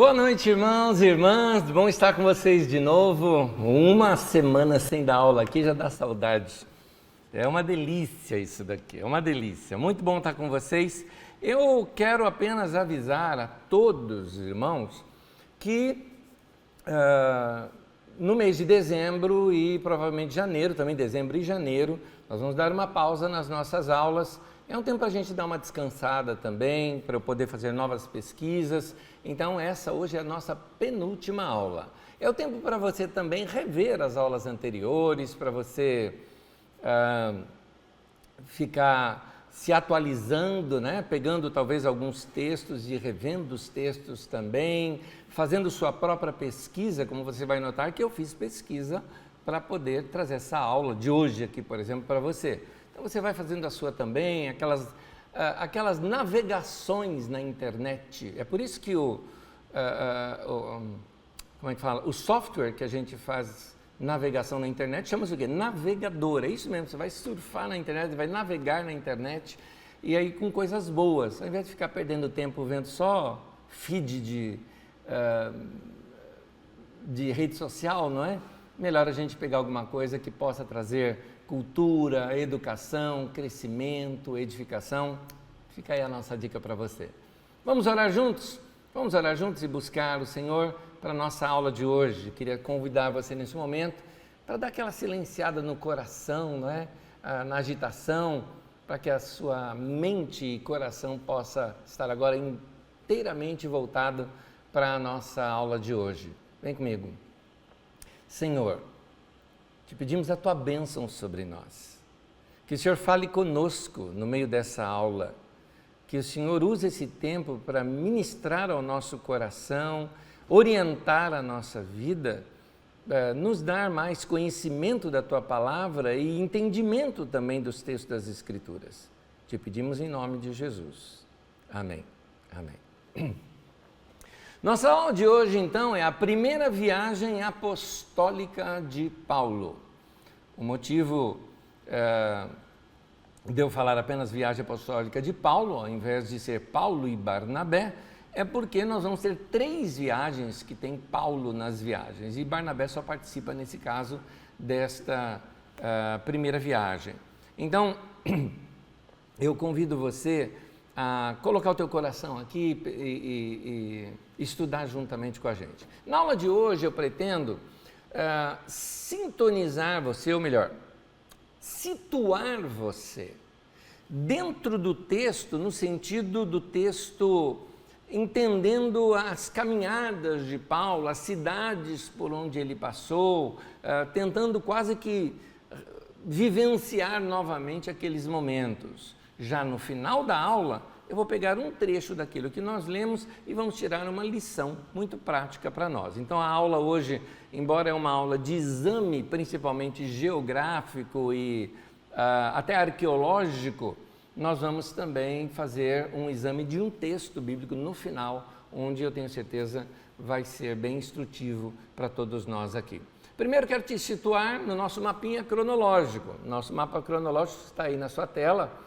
Boa noite, irmãos e irmãs, bom estar com vocês de novo. Uma semana sem dar aula aqui já dá saudade. É uma delícia isso daqui, é uma delícia. Muito bom estar com vocês. Eu quero apenas avisar a todos, irmãos, que no mês de dezembro e provavelmente janeiro, também dezembro e janeiro, nós vamos dar uma pausa nas nossas aulas. É um tempo para a gente dar uma descansada também, para eu poder fazer novas pesquisas. Então essa hoje é a nossa penúltima aula. É o tempo para você também rever as aulas anteriores, para você ficar se atualizando, né? Pegando talvez alguns textos e revendo os textos também, fazendo sua própria pesquisa, como você vai notar que eu fiz pesquisa para poder trazer essa aula de hoje aqui, por exemplo, para você. Então você vai fazendo a sua também, aquelas navegações na internet. É por isso que o software que a gente faz navegação na internet chama-se o quê? Navegador. É isso mesmo, você vai surfar na internet, vai navegar na internet e aí com coisas boas. Ao invés de ficar perdendo tempo vendo só feed de rede social, não é? Melhor a gente pegar alguma coisa que possa trazer cultura, educação, crescimento, edificação. Fica aí a nossa dica para você. Vamos orar juntos? Vamos orar juntos e buscar o Senhor para a nossa aula de hoje. Queria convidar você nesse momento para dar aquela silenciada no coração, não é? Na agitação, para que a sua mente e coração possa estar agora inteiramente voltado para a nossa aula de hoje. Vem comigo. Senhor, te pedimos a tua bênção sobre nós. Que o Senhor fale conosco no meio dessa aula. Que o Senhor use esse tempo para ministrar ao nosso coração, orientar a nossa vida, nos dar mais conhecimento da tua palavra e entendimento também dos textos das Escrituras. Te pedimos em nome de Jesus. Amém. Amém. Nossa aula de hoje, então, é a primeira viagem apostólica de Paulo. O motivo de eu falar apenas viagem apostólica de Paulo, ao invés de ser Paulo e Barnabé, é porque nós vamos ter 3 viagens que tem Paulo nas viagens, e Barnabé só participa, nesse caso, desta primeira viagem. Então, eu convido você a colocar o teu coração aqui e estudar juntamente com a gente. Na aula de hoje eu pretendo sintonizar você, ou melhor, situar você dentro do texto, no sentido do texto, entendendo as caminhadas de Paulo, as cidades por onde ele passou, tentando quase que vivenciar novamente aqueles momentos. Já no final da aula, eu vou pegar um trecho daquilo que nós lemos e vamos tirar uma lição muito prática para nós. Então a aula hoje, embora é uma aula de exame, principalmente geográfico e até arqueológico, nós vamos também fazer um exame de um texto bíblico no final, onde eu tenho certeza vai ser bem instrutivo para todos nós aqui. Primeiro quero te situar no nosso mapinha cronológico. Nosso mapa cronológico está aí na sua tela,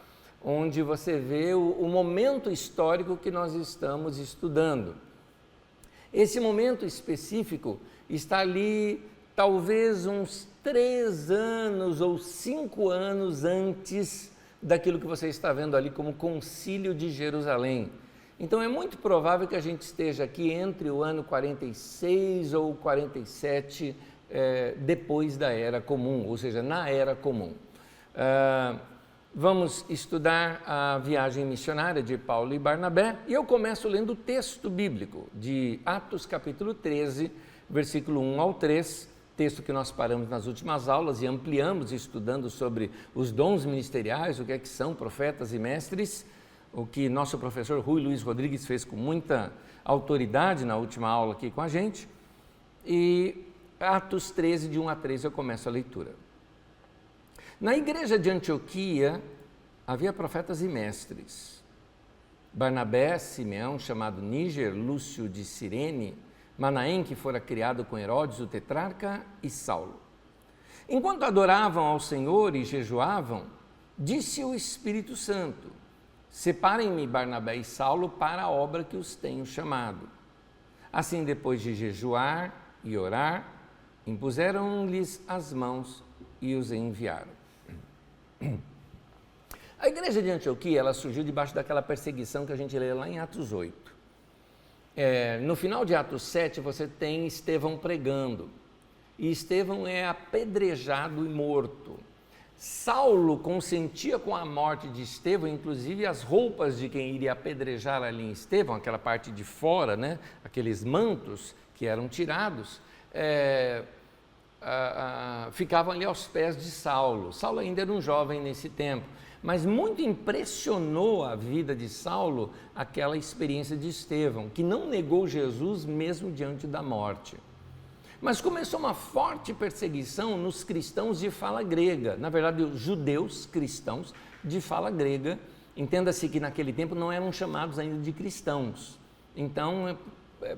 onde você vê o momento histórico que nós estamos estudando. Esse momento específico está ali talvez uns 3 anos ou 5 anos antes daquilo que você está vendo ali como Concílio de Jerusalém. Então é muito provável que a gente esteja aqui entre o ano 46 ou 47 depois da Era Comum, ou seja, na Era Comum. Vamos estudar a viagem missionária de Paulo e Barnabé, e eu começo lendo o texto bíblico de Atos capítulo 13, versículo 1 ao 3, texto que nós paramos nas últimas aulas e ampliamos estudando sobre os dons ministeriais, o que é que são profetas e mestres, o que nosso professor Rui Luiz Rodrigues fez com muita autoridade na última aula aqui com a gente. E Atos 13, de 1 a 3, eu começo a leitura. Na igreja de Antioquia havia profetas e mestres. Barnabé, Simeão, chamado Níger, Lúcio de Cirene, Manaém, que fora criado com Herodes, o tetrarca, e Saulo. Enquanto adoravam ao Senhor e jejuavam, disse o Espírito Santo: separem-me Barnabé e Saulo para a obra que os tenho chamado. Assim, depois de jejuar e orar, impuseram-lhes as mãos e os enviaram. A igreja de Antioquia, ela surgiu debaixo daquela perseguição que a gente lê lá em Atos 8. No final de Atos 7, você tem Estevão pregando, e Estevão é apedrejado e morto. Saulo consentia com a morte de Estevão, inclusive as roupas de quem iria apedrejar ali em Estevão, aquela parte de fora, né? Aqueles mantos que eram tirados, ficavam ali aos pés de Saulo. Saulo ainda era um jovem nesse tempo, mas muito impressionou a vida de Saulo aquela experiência de Estevão, que não negou Jesus mesmo diante da morte. Mas começou uma forte perseguição nos cristãos de fala grega, na verdade, os judeus cristãos de fala grega. Entenda-se que naquele tempo não eram chamados ainda de cristãos. Então,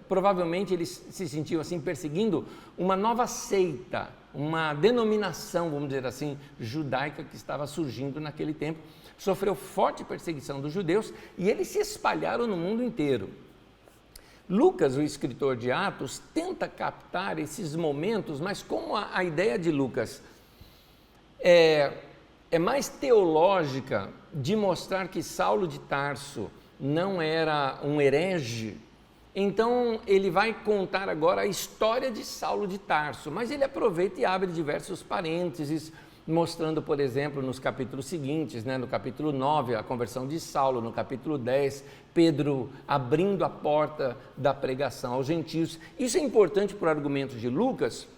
provavelmente eles se sentiam assim perseguindo uma nova seita, uma denominação, vamos dizer assim, judaica que estava surgindo naquele tempo. Sofreu forte perseguição dos judeus e eles se espalharam no mundo inteiro. Lucas, o escritor de Atos, tenta captar esses momentos, mas como a ideia de Lucas é mais teológica, de mostrar que Saulo de Tarso não era um herege, então ele vai contar agora a história de Saulo de Tarso, mas ele aproveita e abre diversos parênteses, mostrando, por exemplo, nos capítulos seguintes, no capítulo 9, a conversão de Saulo, no capítulo 10, Pedro abrindo a porta da pregação aos gentios. Isso é importante para o argumento de Lucas,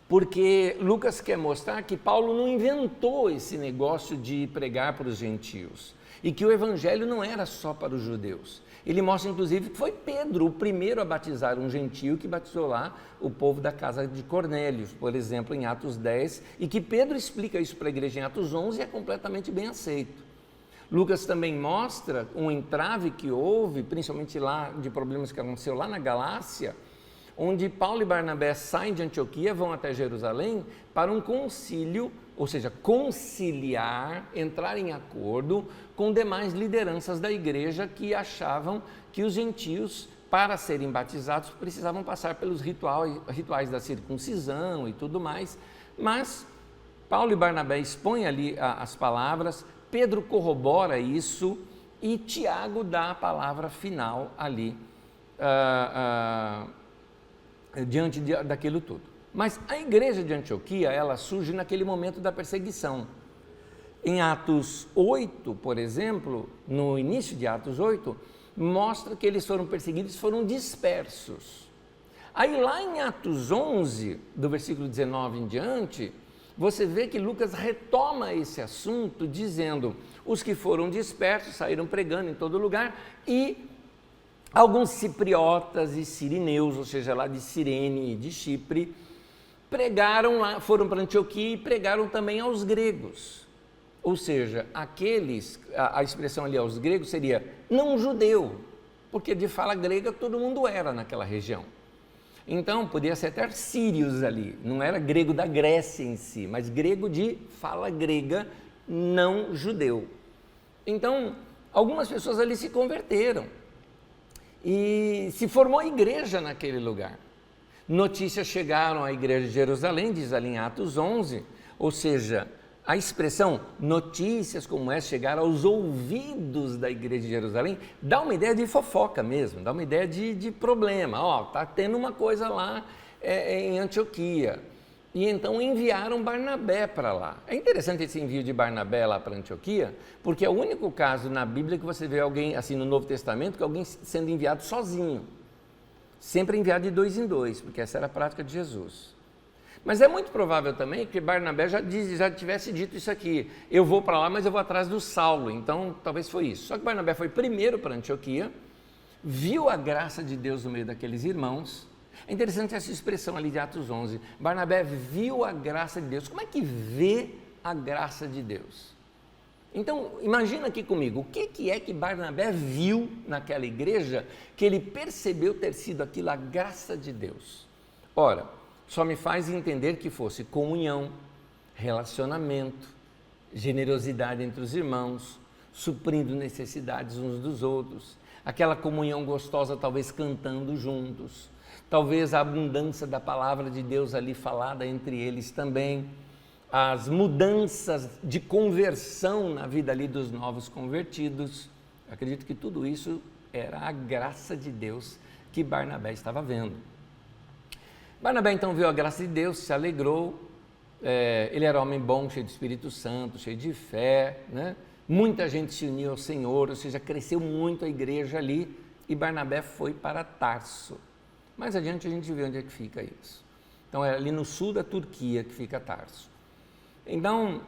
porque Lucas quer mostrar que Paulo não inventou esse negócio de pregar para os gentios, e que o evangelho não era só para os judeus. Ele mostra, inclusive, que foi Pedro o primeiro a batizar um gentio que batizou lá o povo da casa de Cornélio, por exemplo, em Atos 10, e que Pedro explica isso para a igreja em Atos 11 e é completamente bem aceito. Lucas também mostra um entrave que houve, principalmente lá, de problemas que aconteceu lá na Galácia, onde Paulo e Barnabé saem de Antioquia, vão até Jerusalém para um concílio, ou seja, conciliar, entrar em acordo com demais lideranças da igreja que achavam que os gentios, para serem batizados, precisavam passar pelos rituais da circuncisão e tudo mais. Mas Paulo e Barnabé expõem ali as palavras, Pedro corrobora isso e Tiago dá a palavra final ali, diante daquilo tudo. Mas a igreja de Antioquia, ela surge naquele momento da perseguição. Em Atos 8, por exemplo, no início de Atos 8, mostra que eles foram perseguidos, foram dispersos. Aí lá em Atos 11, do versículo 19 em diante, você vê que Lucas retoma esse assunto dizendo: os que foram dispersos saíram pregando em todo lugar e alguns cipriotas e sirineus, ou seja, lá de Cirene e de Chipre, pregaram lá, foram para Antioquia e pregaram também aos gregos. Ou seja, a expressão ali aos gregos seria não judeu, porque de fala grega todo mundo era naquela região. Então, podia ser até sírios ali, não era grego da Grécia em si, mas grego de fala grega, não judeu. Então, algumas pessoas ali se converteram e se formou igreja naquele lugar. Notícias chegaram à igreja de Jerusalém, diz ali em Atos 11, ou seja, a expressão notícias como essa chegar aos ouvidos da igreja de Jerusalém dá uma ideia de fofoca mesmo, dá uma ideia de problema. Está tendo uma coisa lá em Antioquia. E então enviaram Barnabé para lá. É interessante esse envio de Barnabé lá para Antioquia, porque é o único caso na Bíblia que você vê alguém, assim no Novo Testamento, que alguém sendo enviado sozinho. Sempre enviado de 2 em 2, porque essa era a prática de Jesus. Mas é muito provável também que Barnabé já tivesse dito isso aqui: eu vou para lá, mas eu vou atrás do Saulo. Então, talvez foi isso. Só que Barnabé foi primeiro para Antioquia, viu a graça de Deus no meio daqueles irmãos. É interessante essa expressão ali de Atos 11. Barnabé viu a graça de Deus. Como é que vê a graça de Deus? Então, imagina aqui comigo, o que é que Barnabé viu naquela igreja que ele percebeu ter sido aquilo a graça de Deus? Ora, só me faz entender que fosse comunhão, relacionamento, generosidade entre os irmãos, suprindo necessidades uns dos outros, aquela comunhão gostosa, talvez cantando juntos, talvez a abundância da palavra de Deus ali falada entre eles também, as mudanças de conversão na vida ali dos novos convertidos. Eu acredito que tudo isso era a graça de Deus que Barnabé estava vendo. Barnabé então viu a graça de Deus, se alegrou, ele era homem bom, cheio de Espírito Santo, cheio de fé, né? Muita gente se uniu ao Senhor, ou seja, cresceu muito a igreja ali, e Barnabé foi para Tarso. Mais adiante a gente vê onde é que fica isso. Então é ali no sul da Turquia que fica Tarso. Então,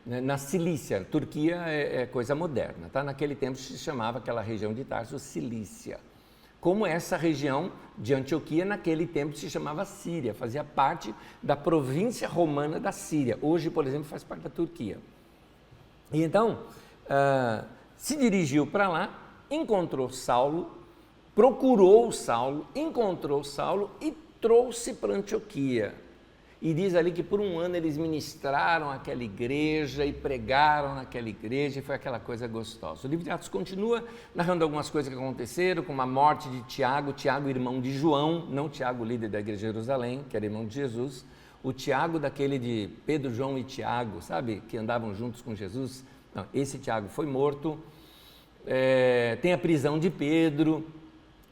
na Cilícia, Turquia é coisa moderna, tá? Naquele tempo se chamava aquela região de Tarso Cilícia. Como essa região de Antioquia, naquele tempo se chamava Síria, fazia parte da província romana da Síria. Hoje, por exemplo, faz parte da Turquia. E então, se dirigiu para lá, encontrou Saulo, procurou Saulo, encontrou Saulo e trouxe para Antioquia. E diz ali que por um ano eles ministraram aquela igreja e pregaram naquela igreja, e foi aquela coisa gostosa. O livro de Atos continua narrando algumas coisas que aconteceram, como a morte de Tiago, irmão de João, não Tiago, líder da igreja de Jerusalém, que era irmão de Jesus, o Tiago daquele de Pedro, João e Tiago, sabe, que andavam juntos com Jesus. Não, esse Tiago foi morto, tem a prisão de Pedro,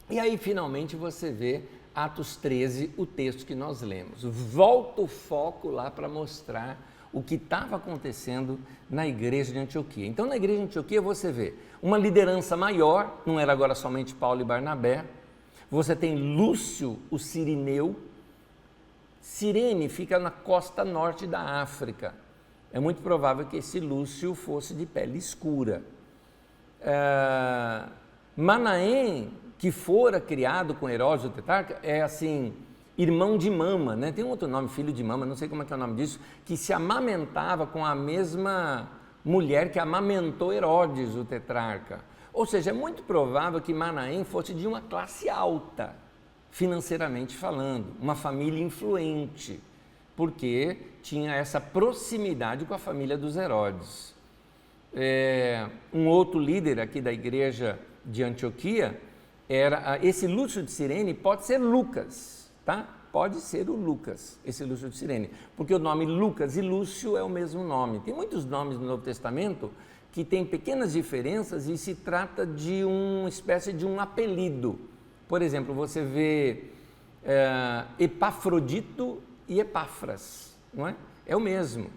e aí finalmente você vê Atos 13, o texto que nós lemos. Volta o foco lá para mostrar o que estava acontecendo na igreja de Antioquia. Então, na igreja de Antioquia, você vê uma liderança maior, não era agora somente Paulo e Barnabé, você tem Lúcio, o Cirineu. Cirene fica na costa norte da África. É muito provável que esse Lúcio fosse de pele escura. Manaém, que fora criado com Herodes o tetrarca, é assim, irmão de Mama, né? Tem um outro nome, filho de Mama, não sei como é que é o nome disso, que se amamentava com a mesma mulher que amamentou Herodes o tetrarca. Ou seja, é muito provável que Manaém fosse de uma classe alta, financeiramente falando, uma família influente, porque tinha essa proximidade com a família dos Herodes. Um outro líder aqui da igreja de Antioquia, esse Lúcio de Cirene pode ser Lucas, tá? Pode ser o Lucas, esse Lúcio de Cirene, porque o nome Lucas e Lúcio é o mesmo nome. Tem muitos nomes no Novo Testamento que têm pequenas diferenças e se trata de uma espécie de um apelido. Por exemplo, você vê Epafrodito e Epáfras, não é? É o mesmo.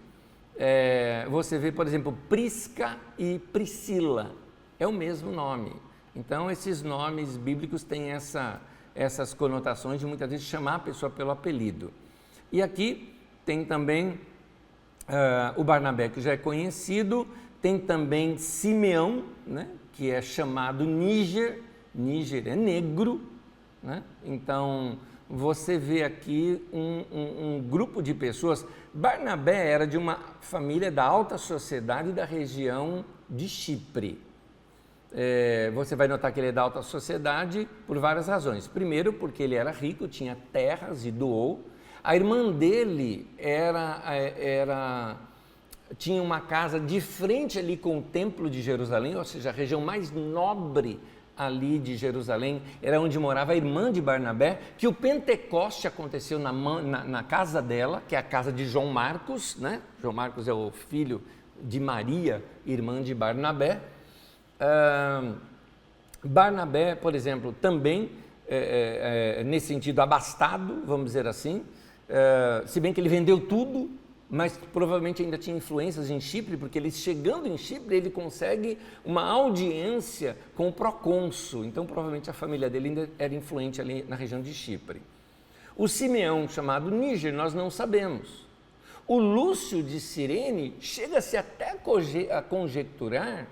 Você vê, por exemplo, Prisca e Priscila, é o mesmo nome. Então, esses nomes bíblicos têm essas conotações de muitas vezes chamar a pessoa pelo apelido. E aqui tem também o Barnabé, que já é conhecido, tem também Simeão, né, que é chamado Níger. Níger é negro, né? Então, você vê aqui um grupo de pessoas. Barnabé era de uma família da alta sociedade da região de Chipre. Você vai notar que ele é da alta sociedade por várias razões. Primeiro, porque ele era rico, tinha terras e doou. A irmã dele tinha uma casa de frente ali com o templo de Jerusalém, ou seja, a região mais nobre ali de Jerusalém, era onde morava a irmã de Barnabé, que o Pentecoste aconteceu na casa dela, que é a casa de João Marcos, né? João Marcos é o filho de Maria, irmã de Barnabé. Barnabé, por exemplo, também, nesse sentido, abastado, vamos dizer assim, se bem que ele vendeu tudo, mas provavelmente ainda tinha influências em Chipre, porque ele, chegando em Chipre, ele consegue uma audiência com o procônsul, então provavelmente a família dele ainda era influente ali na região de Chipre. O Simeão, chamado Níger, nós não sabemos. O Lúcio de Cirene chega-se até a conjecturar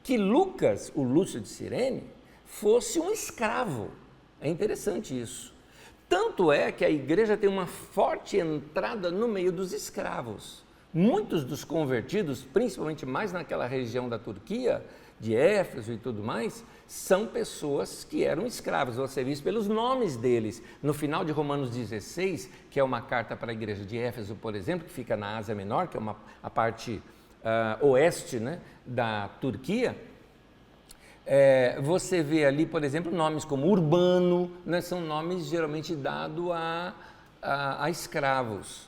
que Lucas, o Lúcio de Cirene, fosse um escravo. É interessante isso. Tanto é que a igreja tem uma forte entrada no meio dos escravos. Muitos dos convertidos, principalmente mais naquela região da Turquia, de Éfeso e tudo mais, são pessoas que eram escravos. Você vê isso pelos nomes deles. No final de Romanos 16, que é uma carta para a igreja de Éfeso, por exemplo, que fica na Ásia Menor, que é a parte oeste, né, da Turquia, Você vê ali, por exemplo, nomes como Urbano, né, são nomes geralmente dados a escravos.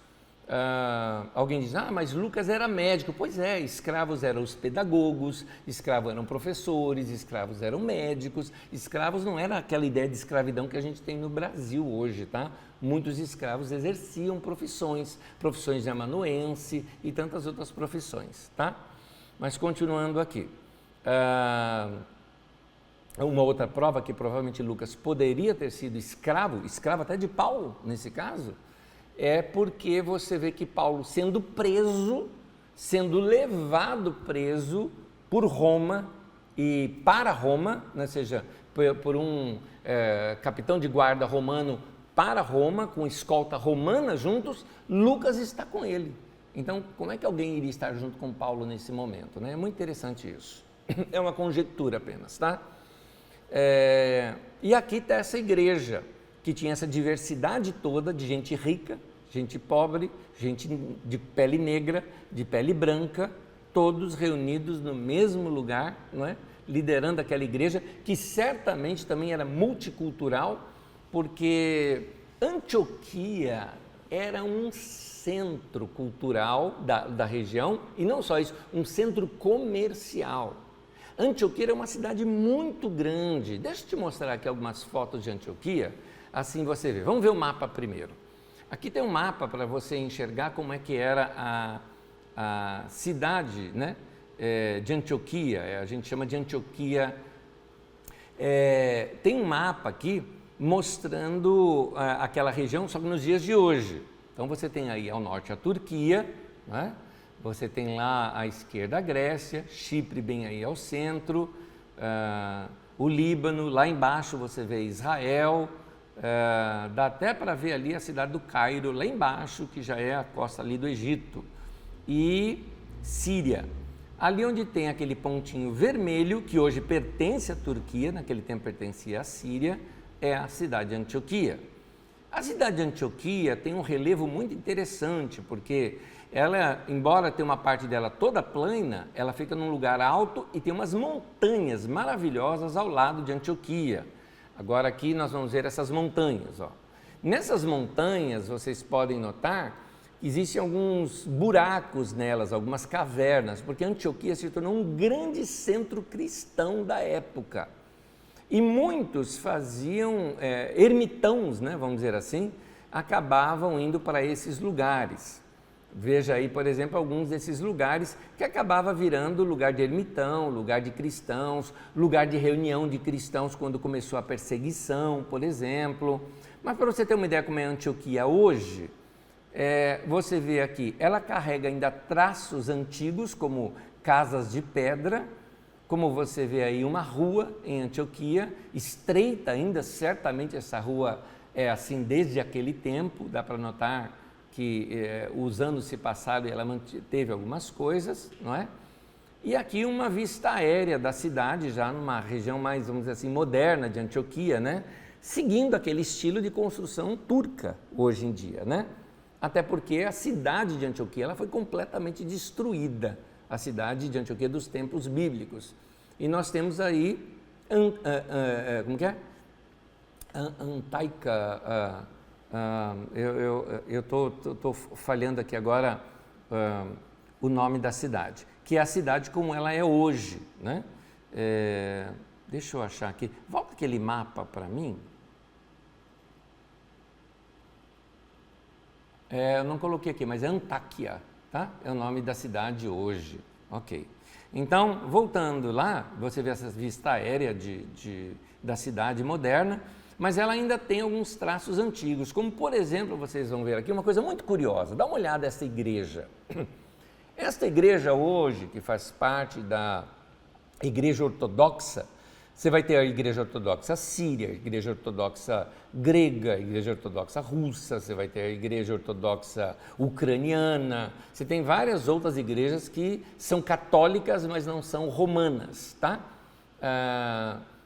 Alguém diz, mas Lucas era médico. Pois é, escravos eram os pedagogos, escravos eram professores, escravos eram médicos. Escravos não era aquela ideia de escravidão que a gente tem no Brasil hoje, tá? Muitos escravos exerciam profissões de amanuense e tantas outras profissões, tá? Mas continuando aqui. Uma outra prova que provavelmente Lucas poderia ter sido escravo até de Paulo, nesse caso, é porque você vê que Paulo, sendo preso, sendo levado preso por Roma e para Roma, né, ou seja, por um capitão de guarda romano para Roma, com escolta romana juntos, Lucas está com ele. Então, como é que alguém iria estar junto com Paulo nesse momento, né? É muito interessante isso. É uma conjectura apenas, tá? E aqui está essa igreja, que tinha essa diversidade toda de gente rica, gente pobre, gente de pele negra, de pele branca, todos reunidos no mesmo lugar, não é? Liderando aquela igreja, que certamente também era multicultural, porque Antioquia era um centro cultural da região, e não só isso, um centro comercial. Antioquia era uma cidade muito grande. Deixa eu te mostrar aqui algumas fotos de Antioquia, assim você vê. Vamos ver o mapa primeiro. Aqui tem um mapa para você enxergar como é que era a cidade, né, de Antioquia. A gente chama de Antioquia. Tem um mapa aqui mostrando aquela região, só que nos dias de hoje. Então você tem aí ao norte a Turquia, né? Você tem lá à esquerda a Grécia, Chipre bem aí ao centro, o Líbano, lá embaixo você vê Israel, dá até para ver ali a cidade do Cairo, lá embaixo, que já é a costa ali do Egito, e Síria. Ali onde tem aquele pontinho vermelho, que hoje pertence à Turquia, naquele tempo pertencia à Síria, é a cidade de Antioquia. A cidade de Antioquia tem um relevo muito interessante, porque ela, embora tenha uma parte dela toda plana, ela fica num lugar alto e tem umas montanhas maravilhosas ao lado de Antioquia. Agora aqui nós vamos ver essas montanhas, ó. Nessas montanhas, vocês podem notar que existem alguns buracos nelas, algumas cavernas, porque Antioquia se tornou um grande centro cristão da época. E muitos faziam ermitãos, né, vamos dizer assim, acabavam indo para esses lugares. Veja aí, por exemplo, alguns desses lugares que acabava virando lugar de ermitão, lugar de cristãos, lugar de reunião de cristãos quando começou a perseguição, por exemplo. Mas para você ter uma ideia como é Antioquia hoje, você vê aqui, ela carrega ainda traços antigos, como casas de pedra, como você vê aí uma rua em Antioquia, estreita ainda, certamente essa rua é assim desde aquele tempo, dá para notar que os anos se passaram e ela manteve algumas coisas, não é? E aqui uma vista aérea da cidade, já numa região mais, vamos dizer assim, moderna de Antioquia, né? Seguindo aquele estilo de construção turca hoje em dia, né? Até porque a cidade de Antioquia ela foi completamente destruída, a cidade de Antioquia dos tempos bíblicos. E nós temos aí, como que é? Antaica, eu estou falhando aqui agora o nome da cidade, que é a cidade como ela é hoje, né? Deixa eu achar aqui, volta aquele mapa para mim. Eu não coloquei aqui, mas é Antáquia, tá? É o nome da cidade hoje, ok. Então, voltando lá, você vê essa vista aérea da cidade moderna, mas ela ainda tem alguns traços antigos, como por exemplo, vocês vão ver aqui uma coisa muito curiosa, dá uma olhada nessa igreja. Esta igreja hoje, que faz parte da igreja ortodoxa, você vai ter a igreja ortodoxa síria, a igreja ortodoxa grega, a igreja ortodoxa russa, você vai ter a igreja ortodoxa ucraniana, você tem várias outras igrejas que são católicas, mas não são romanas, tá?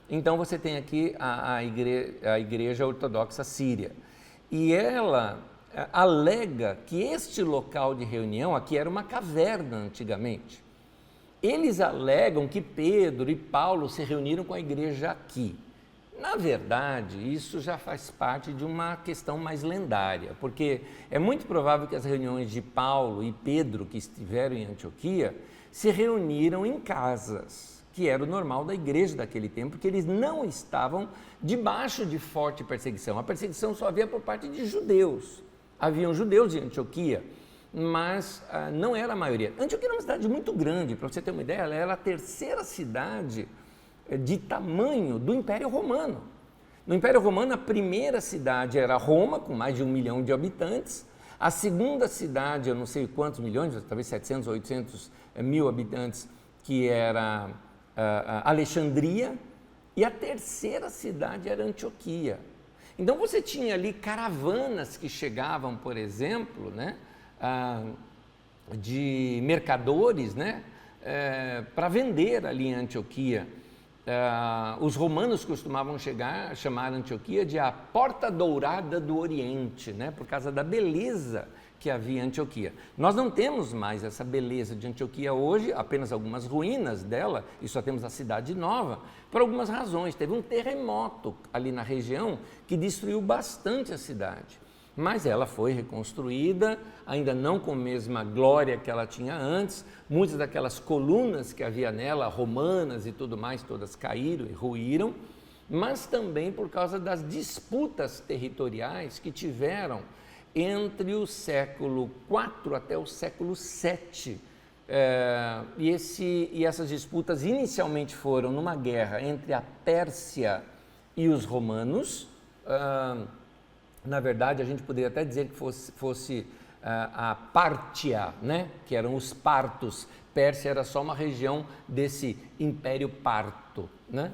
Então você tem aqui a igreja ortodoxa síria, e ela alega que este local de reunião aqui era uma caverna antigamente. eles alegam que Pedro e Paulo se reuniram com a igreja aqui. Na verdade, isso já faz parte de uma questão mais lendária, porque é muito provável que as reuniões de Paulo e Pedro, que estiveram em Antioquia, se reuniram em casas, que era o normal da igreja daquele tempo, porque eles não estavam debaixo de forte perseguição. A perseguição só havia por parte de judeus. Haviam judeus em Antioquia, mas não era a maioria. Antioquia era uma cidade muito grande, para você ter uma ideia, ela era a terceira cidade de tamanho do Império Romano. No Império Romano, a primeira cidade era Roma, com mais de 1 milhão de habitantes. A segunda cidade, eu não sei quantos milhões, talvez 700 ou 800 mil habitantes, que era Alexandria. E a terceira cidade era Antioquia. Então você tinha ali caravanas que chegavam, por exemplo, né, de mercadores, né, para vender ali em Antioquia. Os romanos costumavam chamar Antioquia de a Porta Dourada do Oriente, né, por causa da beleza que havia em Antioquia. Nós não temos mais essa beleza de Antioquia hoje, apenas algumas ruínas dela, e só temos a cidade nova, por algumas razões. Teve um terremoto ali na região que destruiu bastante a cidade, mas ela foi reconstruída, ainda não com a mesma glória que ela tinha antes. Muitas daquelas colunas que havia nela, romanas e tudo mais, todas caíram e ruíram, mas também por causa das disputas territoriais que tiveram entre o século IV até o século VII. E essas disputas inicialmente foram numa guerra entre a Pérsia e os romanos. Na verdade, a gente poderia até dizer que fosse a Pártia, né? Que eram os partos. Pérsia era só uma região desse Império Parto, né?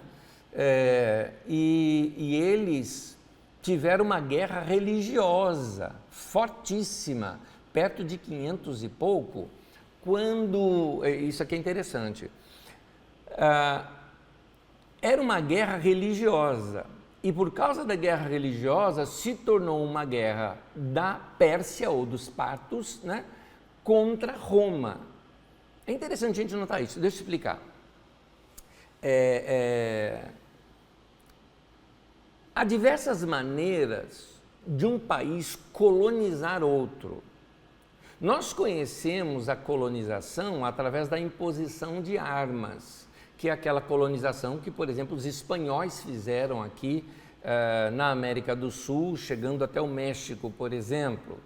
E eles tiveram uma guerra religiosa fortíssima, perto de 500 e pouco, quando, isso aqui é interessante, era uma guerra religiosa, e por causa da guerra religiosa se tornou uma guerra da Pérsia ou dos partos, né, contra Roma. É interessante a gente notar isso, deixa eu explicar. Há diversas maneiras de um país colonizar outro. Nós conhecemos a colonização através da imposição de armas, que é aquela colonização que, por exemplo, os espanhóis fizeram aqui na América do Sul, chegando até o México, por exemplo.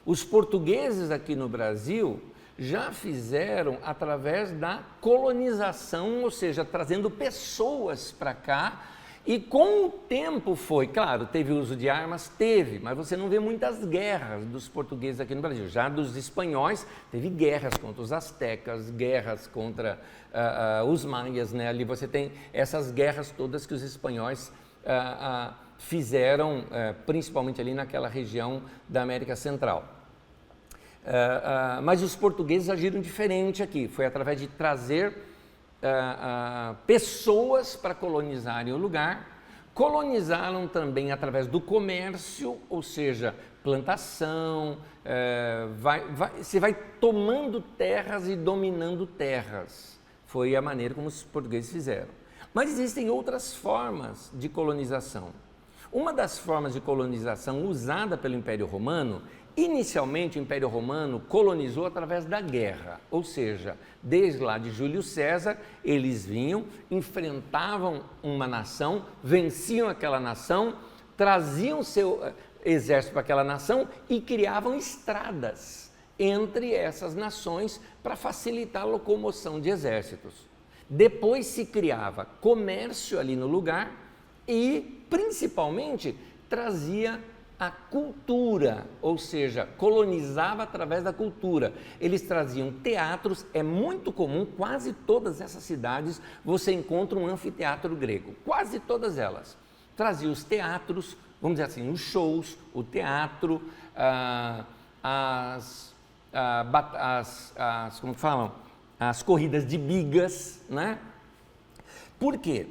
Os portugueses aqui no Brasil já fizeram através da colonização, ou seja, trazendo pessoas para cá. E com o tempo foi, claro, teve uso de armas? Teve, mas você não vê muitas guerras dos portugueses aqui no Brasil. Já dos espanhóis, teve guerras contra os astecas, guerras contra os maias, né? Ali você tem essas guerras todas que os espanhóis fizeram, principalmente ali naquela região da América Central. Mas os portugueses agiram diferente aqui, foi através de trazer pessoas para colonizarem o lugar. Colonizaram também através do comércio, ou seja, plantação, você vai tomando terras e dominando terras. Foi a maneira como os portugueses fizeram. Mas existem outras formas de colonização. Uma das formas de colonização usada pelo Império Romano, inicialmente o Império Romano colonizou através da guerra, ou seja, desde lá de Júlio César, eles vinham, enfrentavam uma nação, venciam aquela nação, traziam seu exército para aquela nação e criavam estradas entre essas nações para facilitar a locomoção de exércitos. Depois se criava comércio ali no lugar e, principalmente, trazia a cultura, ou seja, colonizava através da cultura. Eles traziam teatros, é muito comum, quase todas essas cidades você encontra um anfiteatro grego, quase todas elas. Trazia os teatros, vamos dizer assim, os shows, o teatro, como falam? As corridas de bigas, né? Por quê?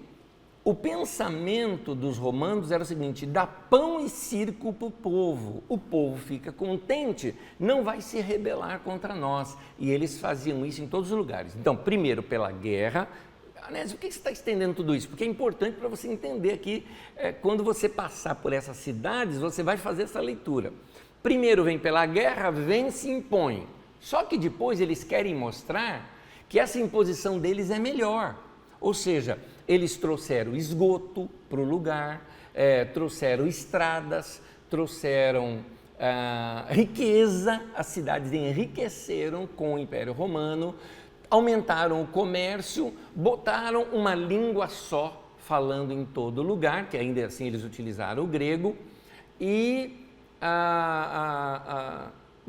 o pensamento dos romanos era o seguinte: dá pão e circo para o povo fica contente, não vai se rebelar contra nós. E eles faziam isso em todos os lugares. Então, primeiro pela guerra. Anésio, por que você está estendendo tudo isso? Porque é importante para você entender aqui, quando você passar por essas cidades, você vai fazer essa leitura. Primeiro vem pela guerra, vence e impõe. Só que depois eles querem mostrar que essa imposição deles é melhor. Ou seja, eles trouxeram esgoto para o lugar, trouxeram estradas, trouxeram riqueza, as cidades enriqueceram com o Império Romano, aumentaram o comércio, botaram uma língua só, falando em todo lugar, que ainda assim eles utilizaram o grego, e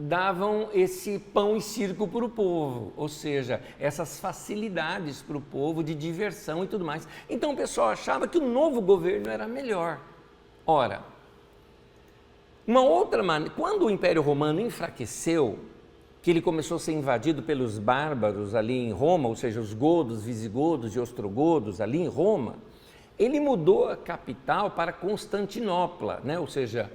davam esse pão e circo para o povo, ou seja, essas facilidades para o povo de diversão e tudo mais. Então o pessoal achava que o novo governo era melhor. Ora, uma outra maneira, quando o Império Romano enfraqueceu, que ele começou a ser invadido pelos bárbaros ali em Roma, ou seja, os godos, visigodos e ostrogodos ali em Roma, ele mudou a capital para Constantinopla, né? Ou seja,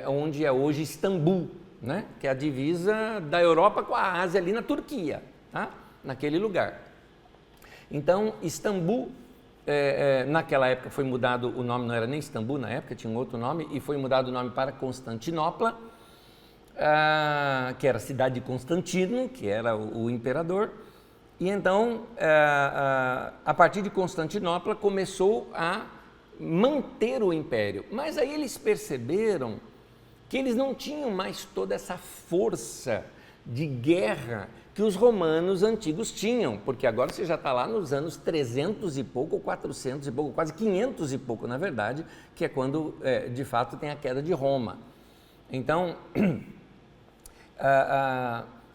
onde é hoje Istambul, né? Que é a divisa da Europa com a Ásia ali na Turquia, tá? Naquele lugar. Então, Istambul, naquela época foi mudado o nome, não era nem Istambul na época, tinha um outro nome, e foi mudado o nome para Constantinopla, que era a cidade de Constantino, que era o imperador. E então, a partir de Constantinopla, começou a manter o império. Mas aí eles perceberam que eles não tinham mais toda essa força de guerra que os romanos antigos tinham, porque agora você já está lá nos anos 300 e pouco, 400 e pouco, quase 500 e pouco, na verdade, que é quando, de fato, tem a queda de Roma. Então,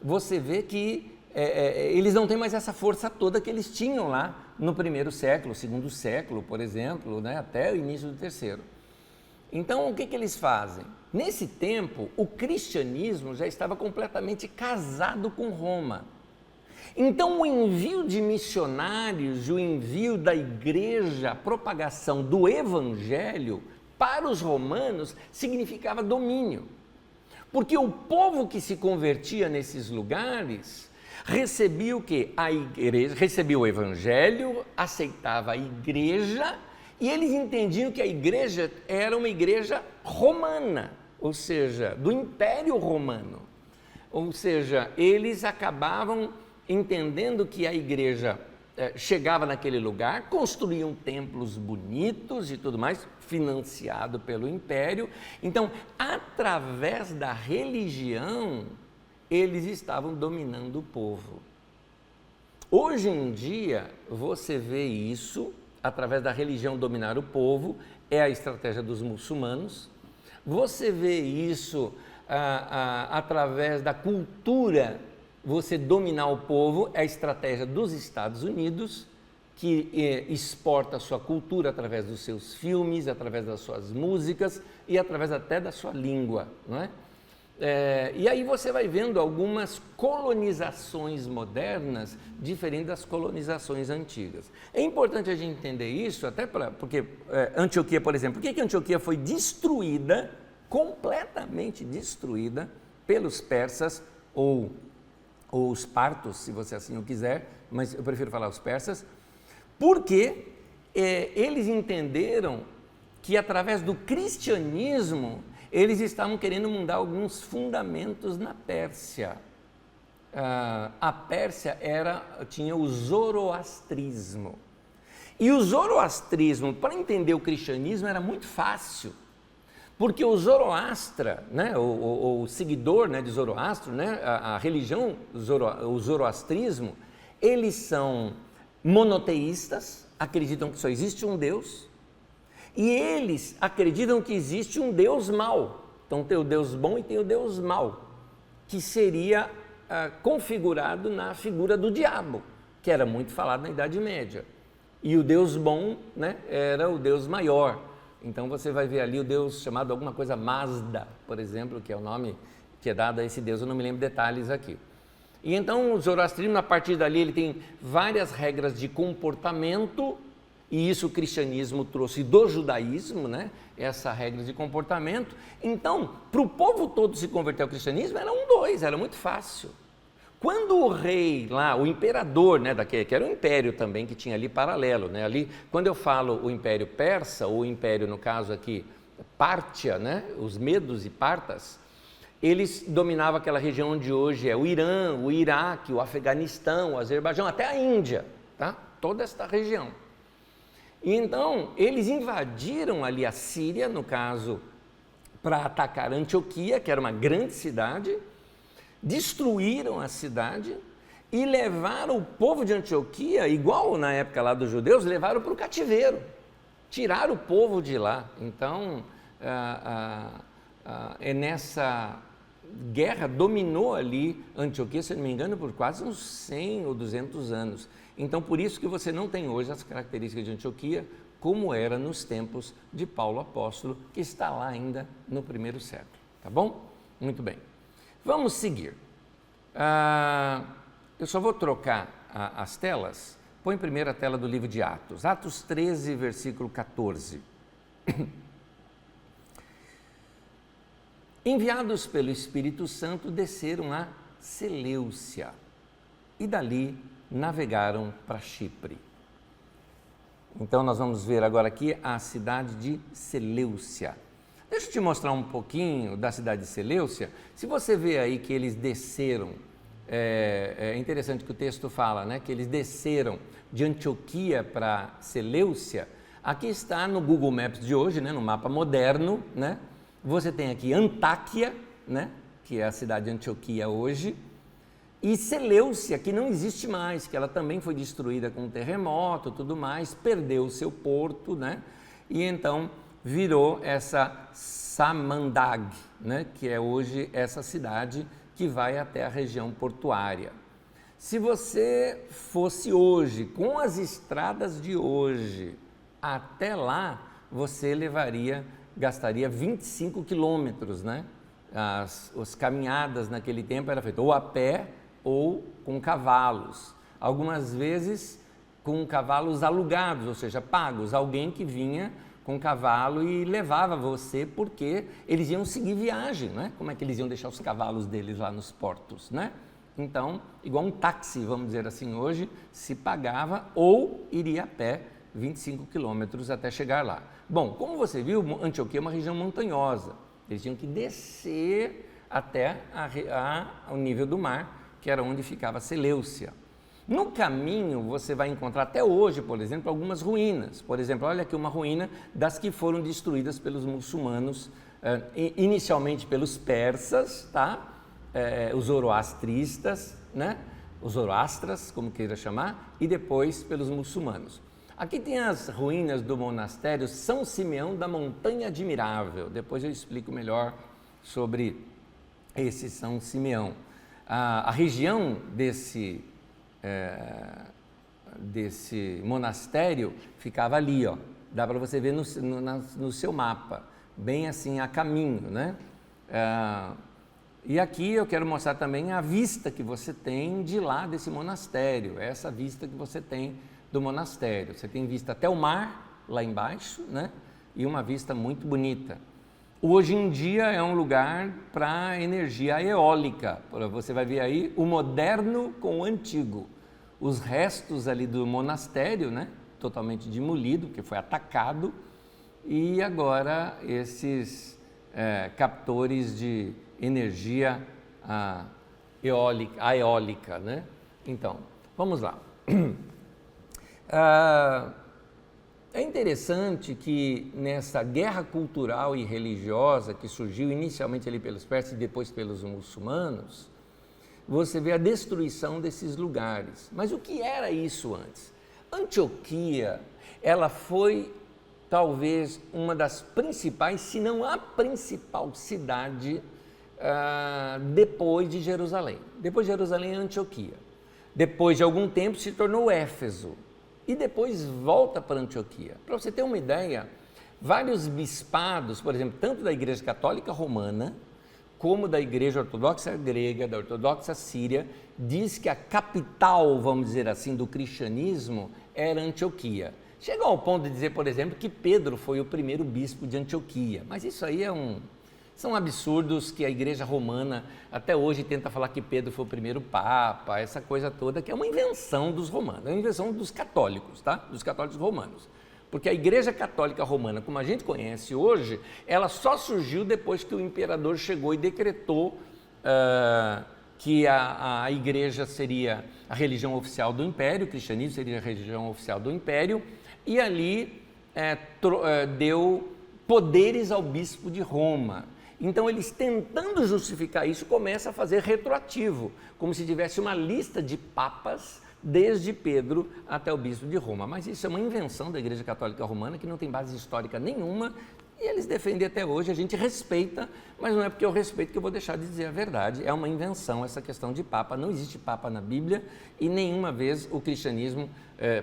você vê que eles não têm mais essa força toda que eles tinham lá no primeiro século, segundo século, por exemplo, né, até o início do terceiro. Então, o que eles fazem? Nesse tempo, o cristianismo já estava completamente casado com Roma. Então, o envio de missionários, o envio da igreja, a propagação do evangelho para os romanos significava domínio. Porque o povo que se convertia nesses lugares recebia o quê? A igreja, recebia o evangelho, aceitava a igreja, e eles entendiam que a igreja era uma igreja romana, ou seja, do Império Romano. Ou seja, eles acabavam entendendo que a igreja chegava naquele lugar, construíam templos bonitos e tudo mais, financiado pelo Império. Então, através da religião, eles estavam dominando o povo. Hoje em dia, você vê isso, através da religião dominar o povo, é a estratégia dos muçulmanos. Você vê isso através da cultura, você dominar o povo, é a estratégia dos Estados Unidos, que exporta a sua cultura através dos seus filmes, através das suas músicas e através até da sua língua, não é? E aí você vai vendo algumas colonizações modernas diferentes das colonizações antigas. É importante a gente entender isso, até porque Antioquia, por exemplo, por que Antioquia foi destruída, completamente destruída, pelos persas ou os partos, se você assim o quiser, mas eu prefiro falar os persas, porque eles entenderam que através do cristianismo eles estavam querendo mudar alguns fundamentos na Pérsia. A Pérsia tinha o zoroastrismo. E o zoroastrismo, para entender o cristianismo, era muito fácil. Porque o Zoroastra, né, o seguidor, né, de Zoroastro, né, a religião, o zoroastrismo, eles são monoteístas, acreditam que só existe um Deus, e eles acreditam que existe um Deus mau. Então tem o Deus bom e tem o Deus mau, que seria configurado na figura do diabo, que era muito falado na Idade Média. E o Deus bom, né, era o Deus maior. Então você vai ver ali o Deus chamado alguma coisa Mazda, por exemplo, que é o nome que é dado a esse Deus, eu não me lembro detalhes aqui. E então o zoroastrismo, a partir dali, ele tem várias regras de comportamento e isso o cristianismo trouxe do judaísmo, né? Essa regra de comportamento. Então, para o povo todo se converter ao cristianismo, era 2, era muito fácil. Quando o rei lá, o imperador, né, que era um império também que tinha ali paralelo, né, ali, quando eu falo o império persa, ou o império, no caso aqui, Pártia, né, os medos e partas, eles dominavam aquela região onde hoje é o Irã, o Iraque, o Afeganistão, o Azerbaijão, até a Índia, tá? Toda esta região. E então, eles invadiram ali a Síria, no caso, para atacar Antioquia, que era uma grande cidade, destruíram a cidade e levaram o povo de Antioquia, igual na época lá dos judeus, levaram para o cativeiro, tiraram o povo de lá. Então, nessa guerra dominou ali Antioquia, se não me engano, por quase uns 100 ou 200 anos. Então, por isso que você não tem hoje as características de Antioquia, como era nos tempos de Paulo Apóstolo, que está lá ainda no primeiro século. Tá bom? Muito bem. Vamos seguir. Eu só vou trocar as telas. Põe primeiro a tela do livro de Atos. Atos 13, versículo 14. Enviados pelo Espírito Santo, desceram a Seleucia e dali navegaram para Chipre. Então, nós vamos ver agora aqui a cidade de Seleucia. Deixa eu te mostrar um pouquinho da cidade de Seleucia. Se você vê aí que eles desceram, é interessante que o texto fala, né, que eles desceram de Antioquia para Seleucia. Aqui está no Google Maps de hoje, né, no mapa moderno, né? Você tem aqui Antáquia, né, que é a cidade de Antioquia hoje, e Seleucia, que não existe mais, que ela também foi destruída com um terremoto e tudo mais, perdeu o seu porto, né, e então virou essa Samandag, né, que é hoje essa cidade que vai até a região portuária. Se você fosse hoje, com as estradas de hoje, até lá, você gastaria 25 quilômetros, né? As caminhadas naquele tempo eram feitas ou a pé ou com cavalos. Algumas vezes com cavalos alugados, ou seja, pagos. Alguém que vinha com cavalo e levava você, porque eles iam seguir viagem, né? Como é que eles iam deixar os cavalos deles lá nos portos, né? Então, igual um táxi, vamos dizer assim, hoje, se pagava ou iria a pé 25 quilômetros até chegar lá. Bom, como você viu, Antioquia é uma região montanhosa. Eles tinham que descer até ao nível do mar, que era onde ficava Seleucia. No caminho, você vai encontrar até hoje, por exemplo, algumas ruínas. Por exemplo, olha aqui uma ruína das que foram destruídas pelos muçulmanos, inicialmente pelos persas, tá? Os zoroastristas, né? Os zoroastras, como queira chamar, e depois pelos muçulmanos. Aqui tem as ruínas do monastério São Simeão da Montanha Admirável. Depois eu explico melhor sobre esse São Simeão. A região desse monastério ficava ali, ó. Dá para você ver no seu mapa, bem assim a caminho, né? E aqui eu quero mostrar também a vista que você tem de lá desse monastério, essa vista que você tem do monastério. Você tem vista até o mar, lá embaixo, né? E uma vista muito bonita. Hoje em dia é um lugar para energia eólica. Você vai ver aí o moderno com o antigo. Os restos ali do monastério, né? Totalmente demolido, porque foi atacado. E agora esses captores de energia eólica, né? Então, vamos lá. É interessante que nessa guerra cultural e religiosa que surgiu inicialmente ali pelos persas e depois pelos muçulmanos, você vê a destruição desses lugares. Mas o que era isso antes? Antioquia, ela foi talvez uma das principais, se não a principal cidade depois de Jerusalém. Depois de Jerusalém é Antioquia. Depois de algum tempo se tornou Éfeso. E depois volta para Antioquia. Para você ter uma ideia, vários bispados, por exemplo, tanto da Igreja Católica Romana, como da Igreja Ortodoxa Grega, da Ortodoxa Síria, diz que a capital, vamos dizer assim, do cristianismo era Antioquia. Chegam ao ponto de dizer, por exemplo, que Pedro foi o primeiro bispo de Antioquia, mas isso aí são absurdos que a igreja romana até hoje tenta falar que Pedro foi o primeiro papa, essa coisa toda, que é uma invenção dos romanos, é uma invenção dos católicos, tá? Dos católicos romanos. Porque a igreja católica romana, como a gente conhece hoje, ela só surgiu depois que o imperador chegou e decretou que a igreja seria a religião oficial do império, o cristianismo seria a religião oficial do império, e ali deu poderes ao bispo de Roma. Então, eles tentando justificar isso, começam a fazer retroativo, como se tivesse uma lista de papas, desde Pedro até o bispo de Roma. Mas isso é uma invenção da Igreja Católica Romana, que não tem base histórica nenhuma, e eles defendem até hoje, a gente respeita, mas não é porque eu respeito que eu vou deixar de dizer a verdade. É uma invenção essa questão de papa, não existe papa na Bíblia, e nenhuma vez o cristianismo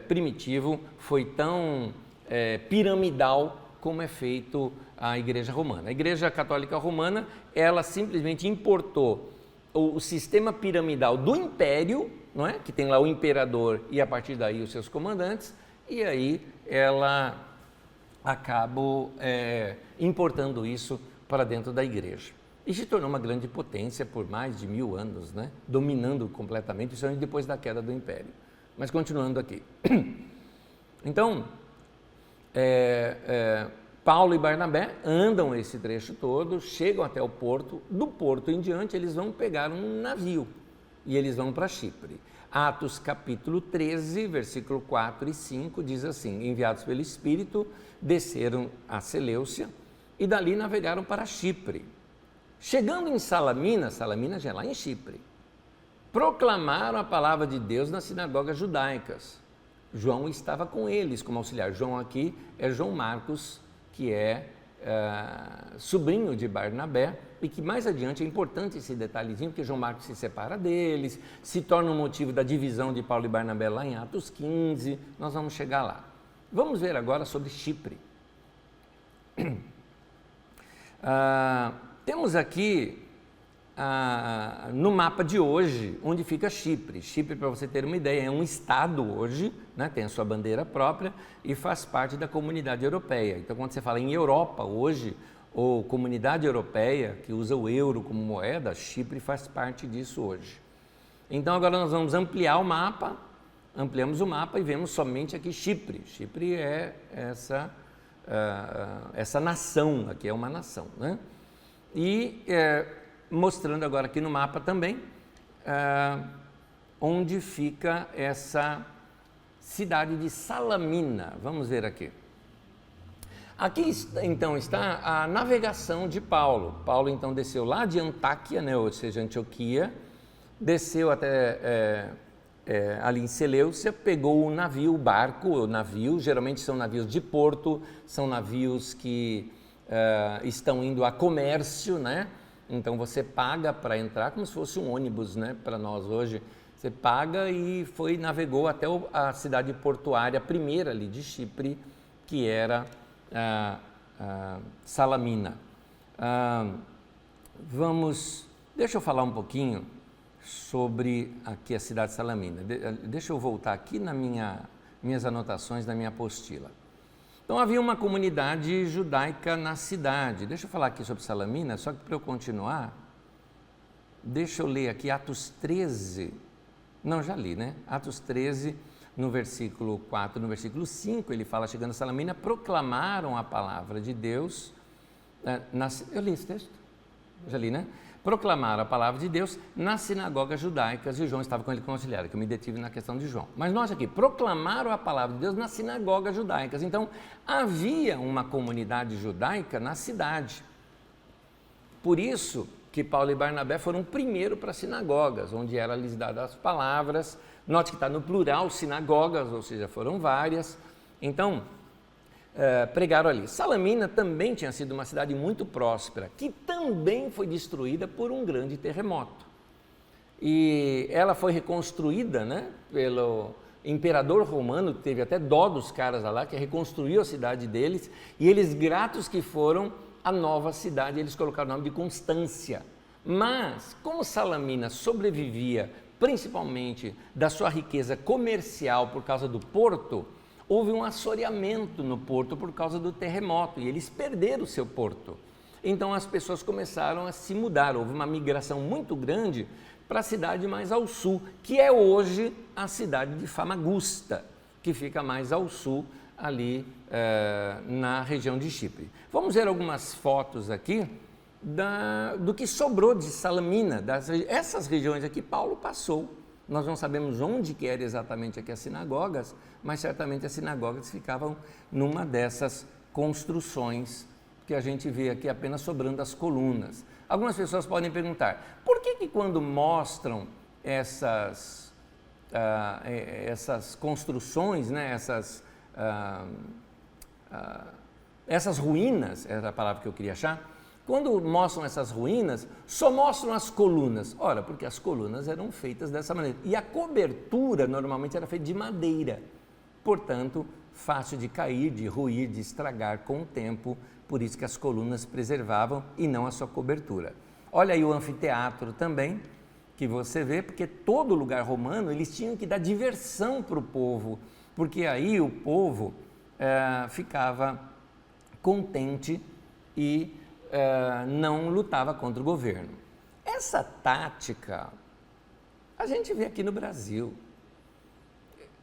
primitivo foi tão piramidal como é feito a Igreja Romana. A Igreja Católica Romana, ela simplesmente importou o sistema piramidal do império, não é? Que tem lá o imperador e a partir daí os seus comandantes, e aí ela acaba importando isso para dentro da igreja. E se tornou uma grande potência por mais de 1000 anos, né? Dominando completamente, principalmente depois da queda do império. Mas continuando aqui. Então, Paulo e Barnabé andam esse trecho todo, chegam até o porto, do porto em diante eles vão pegar um navio e eles vão para Chipre. Atos capítulo 13, versículo 4 e 5 diz assim: enviados pelo Espírito, desceram a Seleucia e dali navegaram para Chipre. Chegando em Salamina já é lá em Chipre, proclamaram a palavra de Deus nas sinagogas judaicas. João estava com eles como auxiliar. João aqui é João Marcos, que é sobrinho de Barnabé, e que mais adiante é importante esse detalhezinho, porque João Marcos se separa deles, se torna um motivo da divisão de Paulo e Barnabé lá em Atos 15, nós vamos chegar lá. Vamos ver agora sobre Chipre. Temos aqui no mapa de hoje, onde fica Chipre. Chipre, para você ter uma ideia, é um estado hoje, né, tem a sua bandeira própria e faz parte da comunidade europeia. Então, quando você fala em Europa hoje, ou comunidade europeia, que usa o euro como moeda, Chipre faz parte disso hoje. Então, agora nós vamos ampliar o mapa, ampliamos o mapa e vemos somente aqui Chipre. Chipre é essa nação, aqui é uma nação, né? E mostrando agora aqui no mapa também, onde fica essa cidade de Salamina. Vamos ver aqui. Aqui então está a navegação de Paulo. Paulo então desceu lá de Antáquia, né, ou seja, Antioquia, desceu até ali em Seleucia, pegou o navio, o navio, geralmente são navios de porto, são navios que estão indo a comércio, né? Então você paga para entrar, como se fosse um ônibus, né, para nós hoje. Você paga e navegou até a cidade portuária primeira ali de Chipre, que era Salamina. Deixa eu falar um pouquinho sobre aqui a cidade de Salamina. Deixa eu voltar aqui nas minhas anotações, na minha apostila. Então havia uma comunidade judaica na cidade. Deixa eu falar aqui sobre Salamina, só que para eu continuar, deixa eu ler aqui Atos 13. Não, já li, né? Atos 13, no versículo 4, no versículo 5, ele fala, chegando a Salamina, proclamaram a palavra de Deus. Eu li esse texto? Já li, né? Proclamaram a palavra de Deus nas sinagogas judaicas, e João estava com ele como auxiliar, que eu me detive na questão de João. Mas nós aqui, proclamaram a palavra de Deus nas sinagogas judaicas. Então, havia uma comunidade judaica na cidade. Por isso que Paulo e Barnabé foram primeiro para as sinagogas, onde eram lhes dadas as palavras. Note que está no plural, sinagogas, ou seja, foram várias. Então, pregaram ali. Salamina também tinha sido uma cidade muito próspera, que também foi destruída por um grande terremoto. E ela foi reconstruída, né, pelo imperador romano, teve até dó dos caras lá, que reconstruiu a cidade deles, e eles, gratos que foram, a nova cidade, eles colocaram o nome de Constância. Mas, como Salamina sobrevivia principalmente da sua riqueza comercial por causa do porto, houve um assoreamento no porto por causa do terremoto e eles perderam o seu porto. Então as pessoas começaram a se mudar, houve uma migração muito grande para a cidade mais ao sul, que é hoje a cidade de Famagusta, que fica mais ao sul, ali na região de Chipre. Vamos ver algumas fotos aqui do que sobrou de Salamina, essas regiões aqui Paulo passou. Nós não sabemos onde que era exatamente aqui as sinagogas, mas certamente as sinagogas ficavam numa dessas construções que a gente vê aqui apenas sobrando as colunas. Algumas pessoas podem perguntar, por que quando mostram essas construções, né, essas ruínas, era a palavra que eu queria achar, quando mostram essas ruínas, só mostram as colunas. Ora, porque as colunas eram feitas dessa maneira. E a cobertura normalmente era feita de madeira. Portanto, fácil de cair, de ruir, de estragar com o tempo. Por isso que as colunas preservavam e não a sua cobertura. Olha aí o anfiteatro também, que você vê, porque todo lugar romano eles tinham que dar diversão para o povo, porque aí o povo ficava contente e não lutava contra o governo. Essa tática a gente vê aqui no Brasil.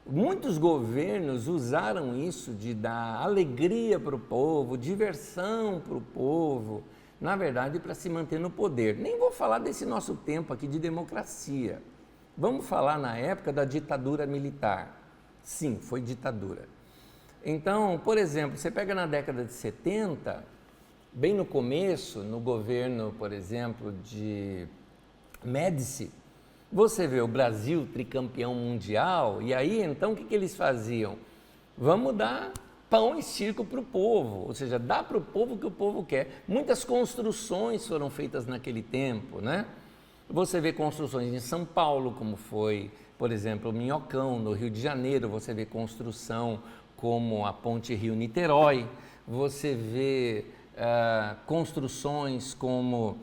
Muitos governos usaram isso de dar alegria para o povo, diversão para o povo, na verdade para se manter no poder. Nem vou falar desse nosso tempo aqui de democracia. Vamos falar na época da ditadura militar. Sim, foi ditadura. Então, por exemplo, você pega na década de 70, bem no começo, no governo, por exemplo, de Médici, você vê o Brasil tricampeão mundial, e aí então o que eles faziam? Vamos dar pão e circo para o povo, ou seja, dá para o povo o que o povo quer. Muitas construções foram feitas naquele tempo, né? Você vê construções em São Paulo, como foi, por exemplo, o Minhocão, no Rio de Janeiro, você vê construção como a Ponte Rio-Niterói, você vê construções como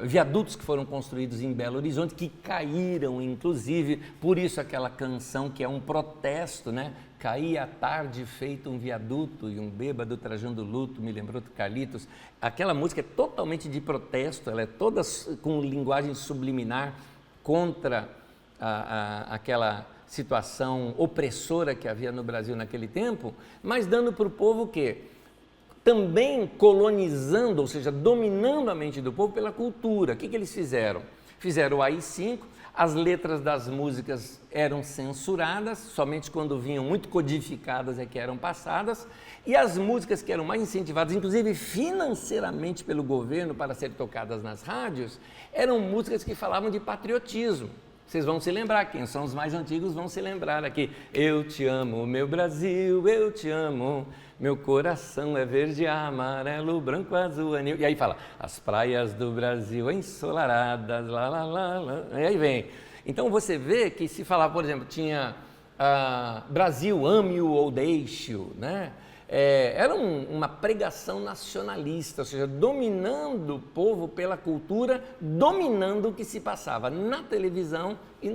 viadutos que foram construídos em Belo Horizonte, que caíram, inclusive, por isso aquela canção que é um protesto, né? Caía à tarde feito um viaduto e um bêbado trajando luto, me lembrou do Carlitos. Aquela música é totalmente de protesto, ela é toda com linguagem subliminar contra aquela situação opressora que havia no Brasil naquele tempo, mas dando para o povo o quê? Também colonizando, ou seja, dominando a mente do povo pela cultura. O que eles fizeram? Fizeram o AI-5, as letras das músicas eram censuradas, somente quando vinham muito codificadas é que eram passadas, e as músicas que eram mais incentivadas, inclusive financeiramente pelo governo para serem tocadas nas rádios, eram músicas que falavam de patriotismo. Vocês vão se lembrar, quem são os mais antigos vão se lembrar aqui. Eu te amo, meu Brasil, eu te amo, meu coração é verde, amarelo, branco, azul, anil. E aí fala, as praias do Brasil ensolaradas, lá, lá, lá, lá. E aí vem. Então você vê que se falar, por exemplo, tinha Brasil, ame-o ou deixe-o, né? Era uma pregação nacionalista, ou seja, dominando o povo pela cultura, dominando o que se passava na televisão e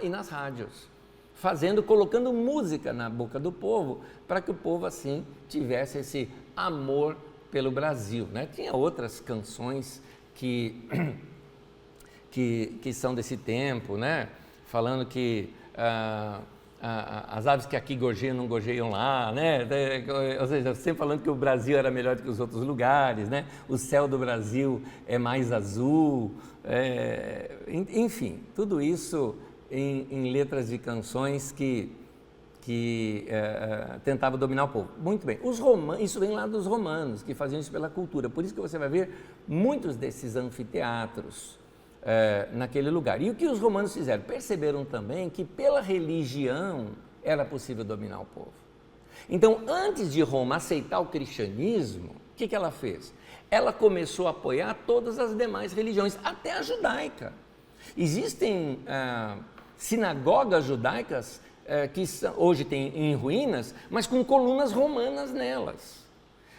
nas rádios, colocando música na boca do povo, para que o povo assim tivesse esse amor pelo Brasil, né? Tinha outras canções que são desse tempo, né? Falando que as aves que aqui gorjeiam não gorjeiam lá, né? Ou seja, sempre falando que o Brasil era melhor do que os outros lugares, né? O céu do Brasil é mais azul, enfim, tudo isso em letras de canções que tentavam dominar o povo. Muito bem, isso vem lá dos romanos, que faziam isso pela cultura, por isso que você vai ver muitos desses anfiteatros naquele lugar. E o que os romanos fizeram? Perceberam também que pela religião era possível dominar o povo. Então, antes de Roma aceitar o cristianismo, o que ela fez? Ela começou a apoiar todas as demais religiões, até a judaica. Existem sinagogas judaicas que hoje tem em ruínas, mas com colunas romanas nelas.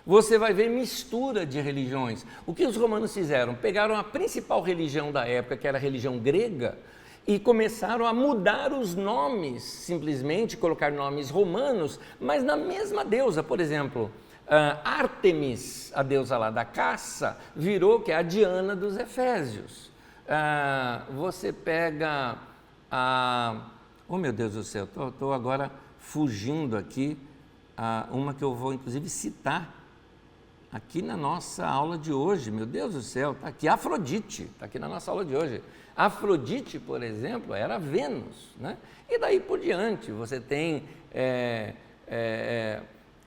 Você vai ver mistura de religiões. O que os romanos fizeram? Pegaram a principal religião da época, que era a religião grega, e começaram a mudar os nomes, simplesmente colocar nomes romanos, mas na mesma deusa. Por exemplo, Ártemis, a deusa lá da caça, virou que é a Diana dos Efésios. Você pega oh meu Deus do céu, estou agora fugindo aqui, uma que eu vou inclusive citar aqui na nossa aula de hoje, meu Deus do céu, está aqui, Afrodite, está aqui na nossa aula de hoje. Afrodite, por exemplo, era Vênus, né? E daí por diante, você tem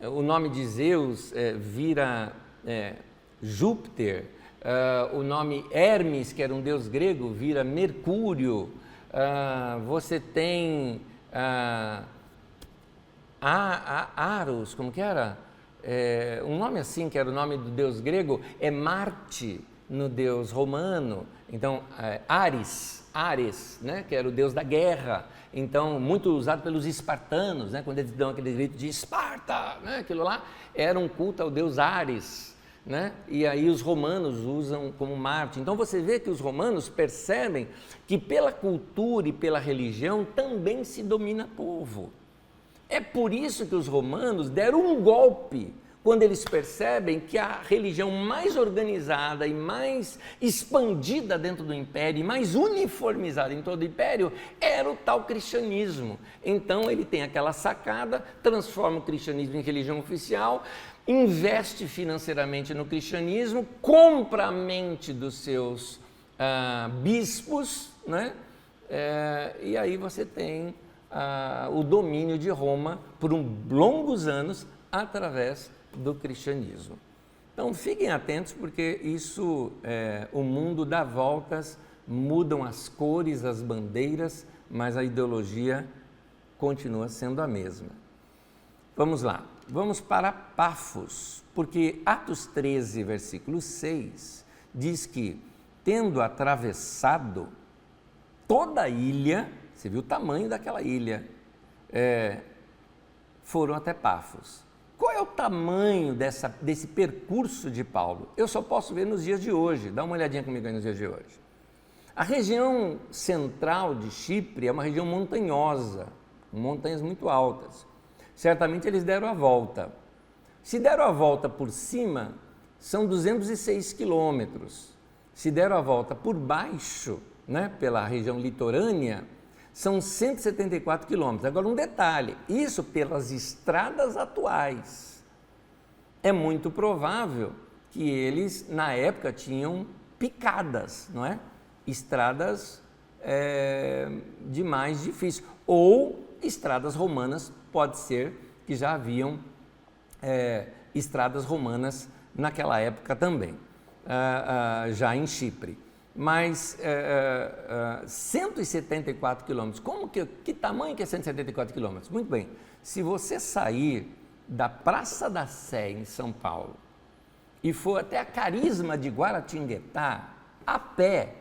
o nome de Zeus vira Júpiter, o nome Hermes, que era um deus grego, vira Mercúrio, você tem Aros, como que era? Um nome assim, que era o nome do deus grego, é Marte no deus romano. Então, Ares, né, que era o deus da guerra, então muito usado pelos espartanos, né, quando eles dão aquele grito de Esparta, né, aquilo lá era um culto ao deus Ares, né, e aí os romanos usam como Marte. Então você vê que os romanos percebem que pela cultura e pela religião também se domina povo. É por isso que os romanos deram um golpe quando eles percebem que a religião mais organizada e mais expandida dentro do império e mais uniformizada em todo o império era o tal cristianismo. Então ele tem aquela sacada, transforma o cristianismo em religião oficial, investe financeiramente no cristianismo, compra a mente dos seus bispos, né? E aí você tem o domínio de Roma por longos anos através do cristianismo. Então fiquem atentos, porque isso, o mundo dá voltas, mudam as cores, as bandeiras, mas a ideologia continua sendo a mesma. Vamos lá, vamos para Pafos, porque Atos 13, versículo 6, diz que, tendo atravessado toda a ilha, você viu o tamanho daquela ilha, foram até Pafos. Qual é o tamanho desse percurso de Paulo? Eu só posso ver nos dias de hoje. Dá uma olhadinha comigo aí nos dias de hoje. A região central de Chipre é uma região montanhosa, com montanhas muito altas. Certamente eles deram a volta. Se deram a volta por cima, são 206 quilômetros. Se deram a volta por baixo, né, pela região litorânea, são 174 quilômetros. Agora, um detalhe, isso pelas estradas atuais. É muito provável que eles, na época, tinham picadas, não é? Estradas de mais difícil. Ou estradas romanas, pode ser que já haviam estradas romanas naquela época também, já em Chipre. Mas 174 quilômetros, que tamanho que é 174 quilômetros? Muito bem, se você sair da Praça da Sé, em São Paulo, e for até a Carisma de Guaratinguetá, a pé,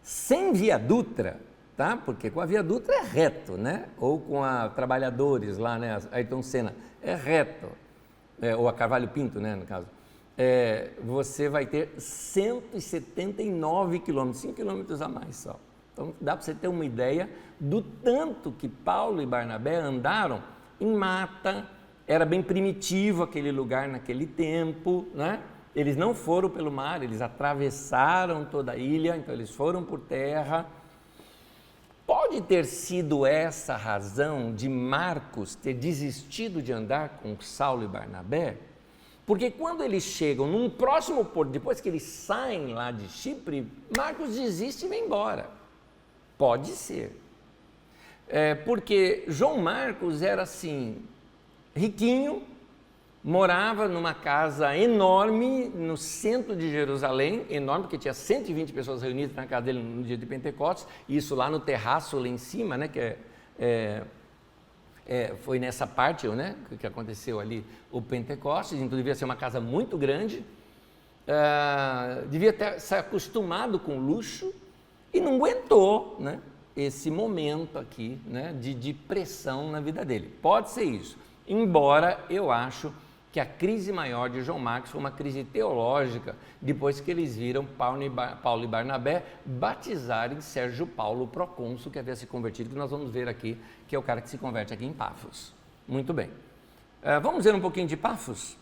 sem Via Dutra, tá? Porque com a Via Dutra é reto, né? Ou com a Trabalhadores lá, né? Ayrton Senna, é reto, ou a Carvalho Pinto, né, no caso. Você vai ter 179 quilômetros, 5 quilômetros a mais só. Então dá para você ter uma ideia do tanto que Paulo e Barnabé andaram em mata. Era bem primitivo aquele lugar naquele tempo, né? Eles não foram pelo mar, eles atravessaram toda a ilha, então eles foram por terra. Pode ter sido essa a razão de Marcos ter desistido de andar com Saulo e Barnabé? Porque quando eles chegam num próximo porto, depois que eles saem lá de Chipre, Marcos desiste e vem embora. Pode ser. Porque João Marcos era assim, riquinho, morava numa casa enorme no centro de Jerusalém, enorme, porque tinha 120 pessoas reunidas na casa dele no dia de Pentecostes, isso lá no terraço lá em cima, né, que foi nessa parte, né, que aconteceu ali o Pentecostes, então devia ser uma casa muito grande, devia ter se acostumado com luxo e não aguentou, né, esse momento aqui, né, de pressão na vida dele. Pode ser isso, embora eu acho que a crise maior de João Marcos foi uma crise teológica, depois que eles viram Paulo e Barnabé batizarem Sérgio Paulo, o procônsul, que havia se convertido, que nós vamos ver aqui, que é o cara que se converte aqui em Pafos. Muito bem. Vamos ver um pouquinho de Pafos?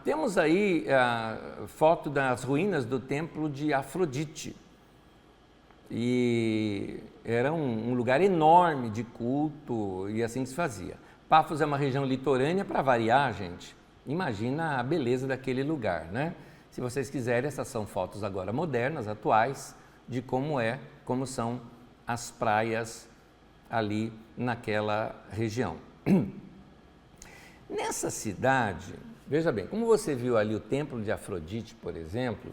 Temos aí a foto das ruínas do templo de Afrodite. E era um lugar enorme de culto e assim se fazia. Pafos é uma região litorânea, para variar, gente. Imagina a beleza daquele lugar, né? Se vocês quiserem, essas são fotos agora modernas, atuais, de como são as praias ali naquela região. Nessa cidade, veja bem, como você viu ali o templo de Afrodite, por exemplo,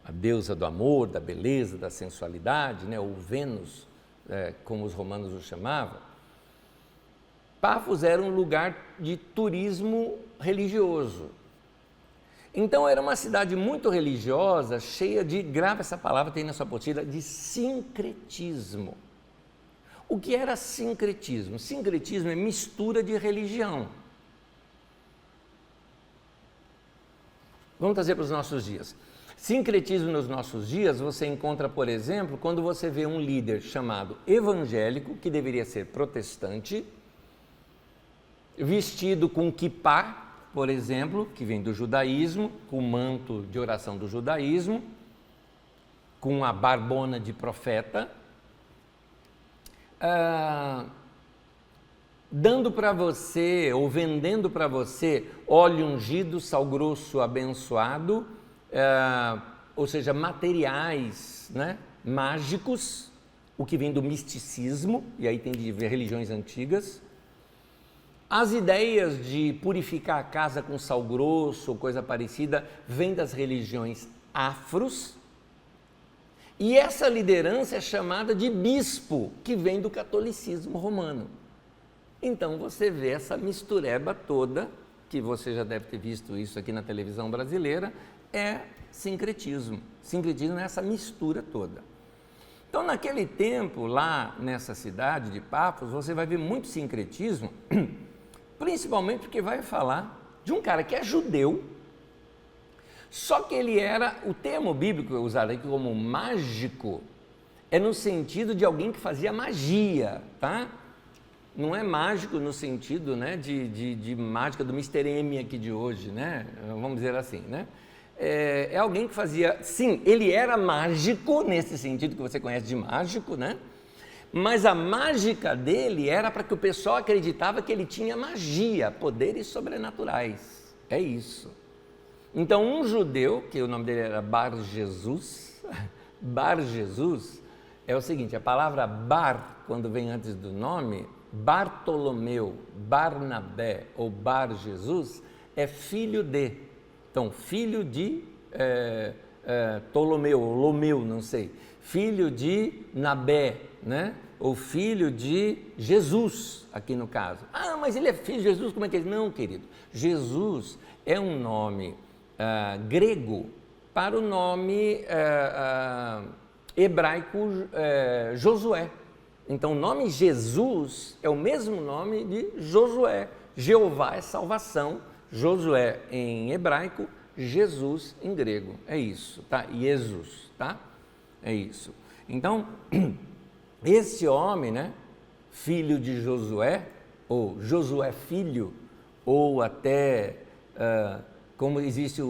a deusa do amor, da beleza, da sensualidade, né? Ou Vênus, como os romanos o chamavam, Pafos era um lugar de turismo religioso. Então era uma cidade muito religiosa, cheia de, grava essa palavra, tem na sua apostila, de sincretismo. O que era sincretismo? Sincretismo é mistura de religião. Vamos trazer para os nossos dias. Sincretismo nos nossos dias você encontra, por exemplo, quando você vê um líder chamado evangélico, que deveria ser protestante, vestido com kippá, por exemplo, que vem do judaísmo, com o manto de oração do judaísmo, com a barbona de profeta, dando para você, ou vendendo para você, óleo ungido, sal grosso abençoado, ou seja, materiais, né, mágicos, o que vem do misticismo, e aí tem de ver religiões antigas. As ideias de purificar a casa com sal grosso ou coisa parecida vêm das religiões afros. E essa liderança é chamada de bispo, que vem do catolicismo romano. Então você vê essa mistureba toda, que você já deve ter visto isso aqui na televisão brasileira, é sincretismo. Sincretismo é essa mistura toda. Então naquele tempo, lá nessa cidade de Pafos, você vai ver muito sincretismo, principalmente porque vai falar de um cara que é judeu, só que ele era, o termo bíblico usado aqui como mágico, é no sentido de alguém que fazia magia, tá? Não é mágico no sentido, né, de mágica do Mr. M aqui de hoje, né? Vamos dizer assim, né? É alguém que fazia, sim, ele era mágico, nesse sentido que você conhece de mágico, né? Mas a mágica dele era para que o pessoal acreditava que ele tinha magia, poderes sobrenaturais. É isso. Então, um judeu, que o nome dele era Bar Jesus, Bar Jesus, é o seguinte, a palavra Bar, quando vem antes do nome, Bartolomeu, Barnabé ou Bar Jesus, é filho de. Então, filho de Ptolomeu, ou Lomeu, não sei. Filho de Nabé, né? Ou filho de Jesus, aqui no caso. Ah, mas ele é filho de Jesus, como é que ele... Não, querido, Jesus é um nome grego para o nome hebraico Josué. Então o nome Jesus é o mesmo nome de Josué. Jeová é salvação, Josué em hebraico, Jesus em grego. É isso, tá? Jesus, tá? É isso. Então... Esse homem, né, filho de Josué, ou Josué filho, ou até, como existem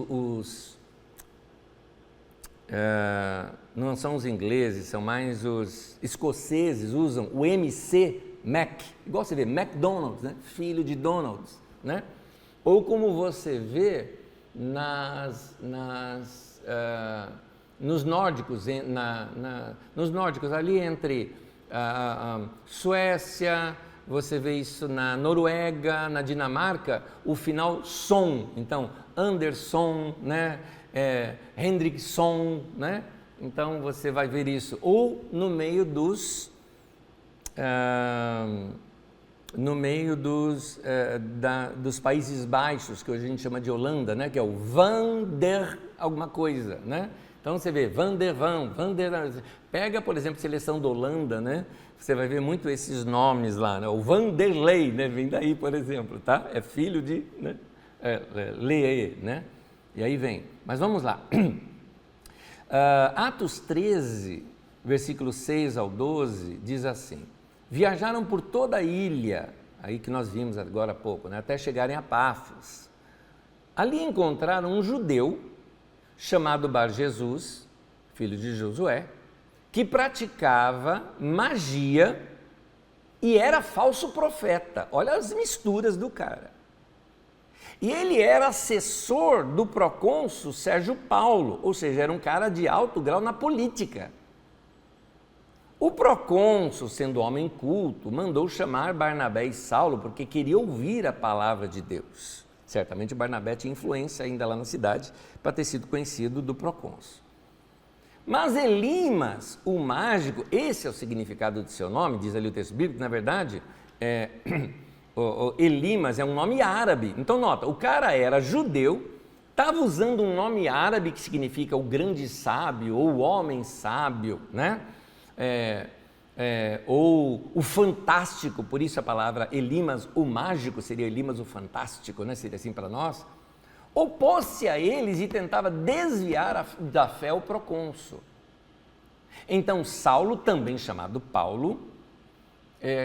não são os ingleses, são mais os escoceses, usam o MC, Mac, igual você vê, McDonald's, né, filho de Donald's, né? Ou como você vê nos nórdicos, nos nórdicos ali entre Suécia, você vê isso na Noruega, na Dinamarca, o final som, então Anderson, né, Hendrickson, né, então você vai ver isso, ou no meio dos dos Países Baixos, que hoje a gente chama de Holanda, né, que é o Van der alguma coisa, né, Então você vê Van der Van, pega, por exemplo, a seleção da Holanda, né? Você vai ver muito esses nomes lá, né? O Vanderlei, né? Vem daí, por exemplo, tá? É filho de, né? Lee, né? E aí vem. Mas vamos lá. Atos 13, versículos 6 ao 12, diz assim: viajaram por toda a ilha, aí que nós vimos agora há pouco, né? Até chegarem a Pafos. Ali encontraram um judeu chamado Bar Jesus, filho de Josué, que praticava magia e era falso profeta. Olha as misturas do cara. E ele era assessor do procônsul Sérgio Paulo, ou seja, era um cara de alto grau na política. O procônsul, sendo homem culto, mandou chamar Barnabé e Saulo porque queria ouvir a palavra de Deus. Certamente Barnabé tinha influência ainda lá na cidade para ter sido conhecido do procônsul. Mas Elimas, o mágico, esse é o significado do seu nome, diz ali o texto bíblico, na verdade, Elimas é um nome árabe. Então nota, o cara era judeu, estava usando um nome árabe que significa o grande sábio ou o homem sábio, né? Ou o fantástico, por isso a palavra Elimas, o mágico, seria Elimas o fantástico, né? Seria assim para nós. Opôs-se a eles e tentava desviar da fé o procônsul. Então Saulo, também chamado Paulo,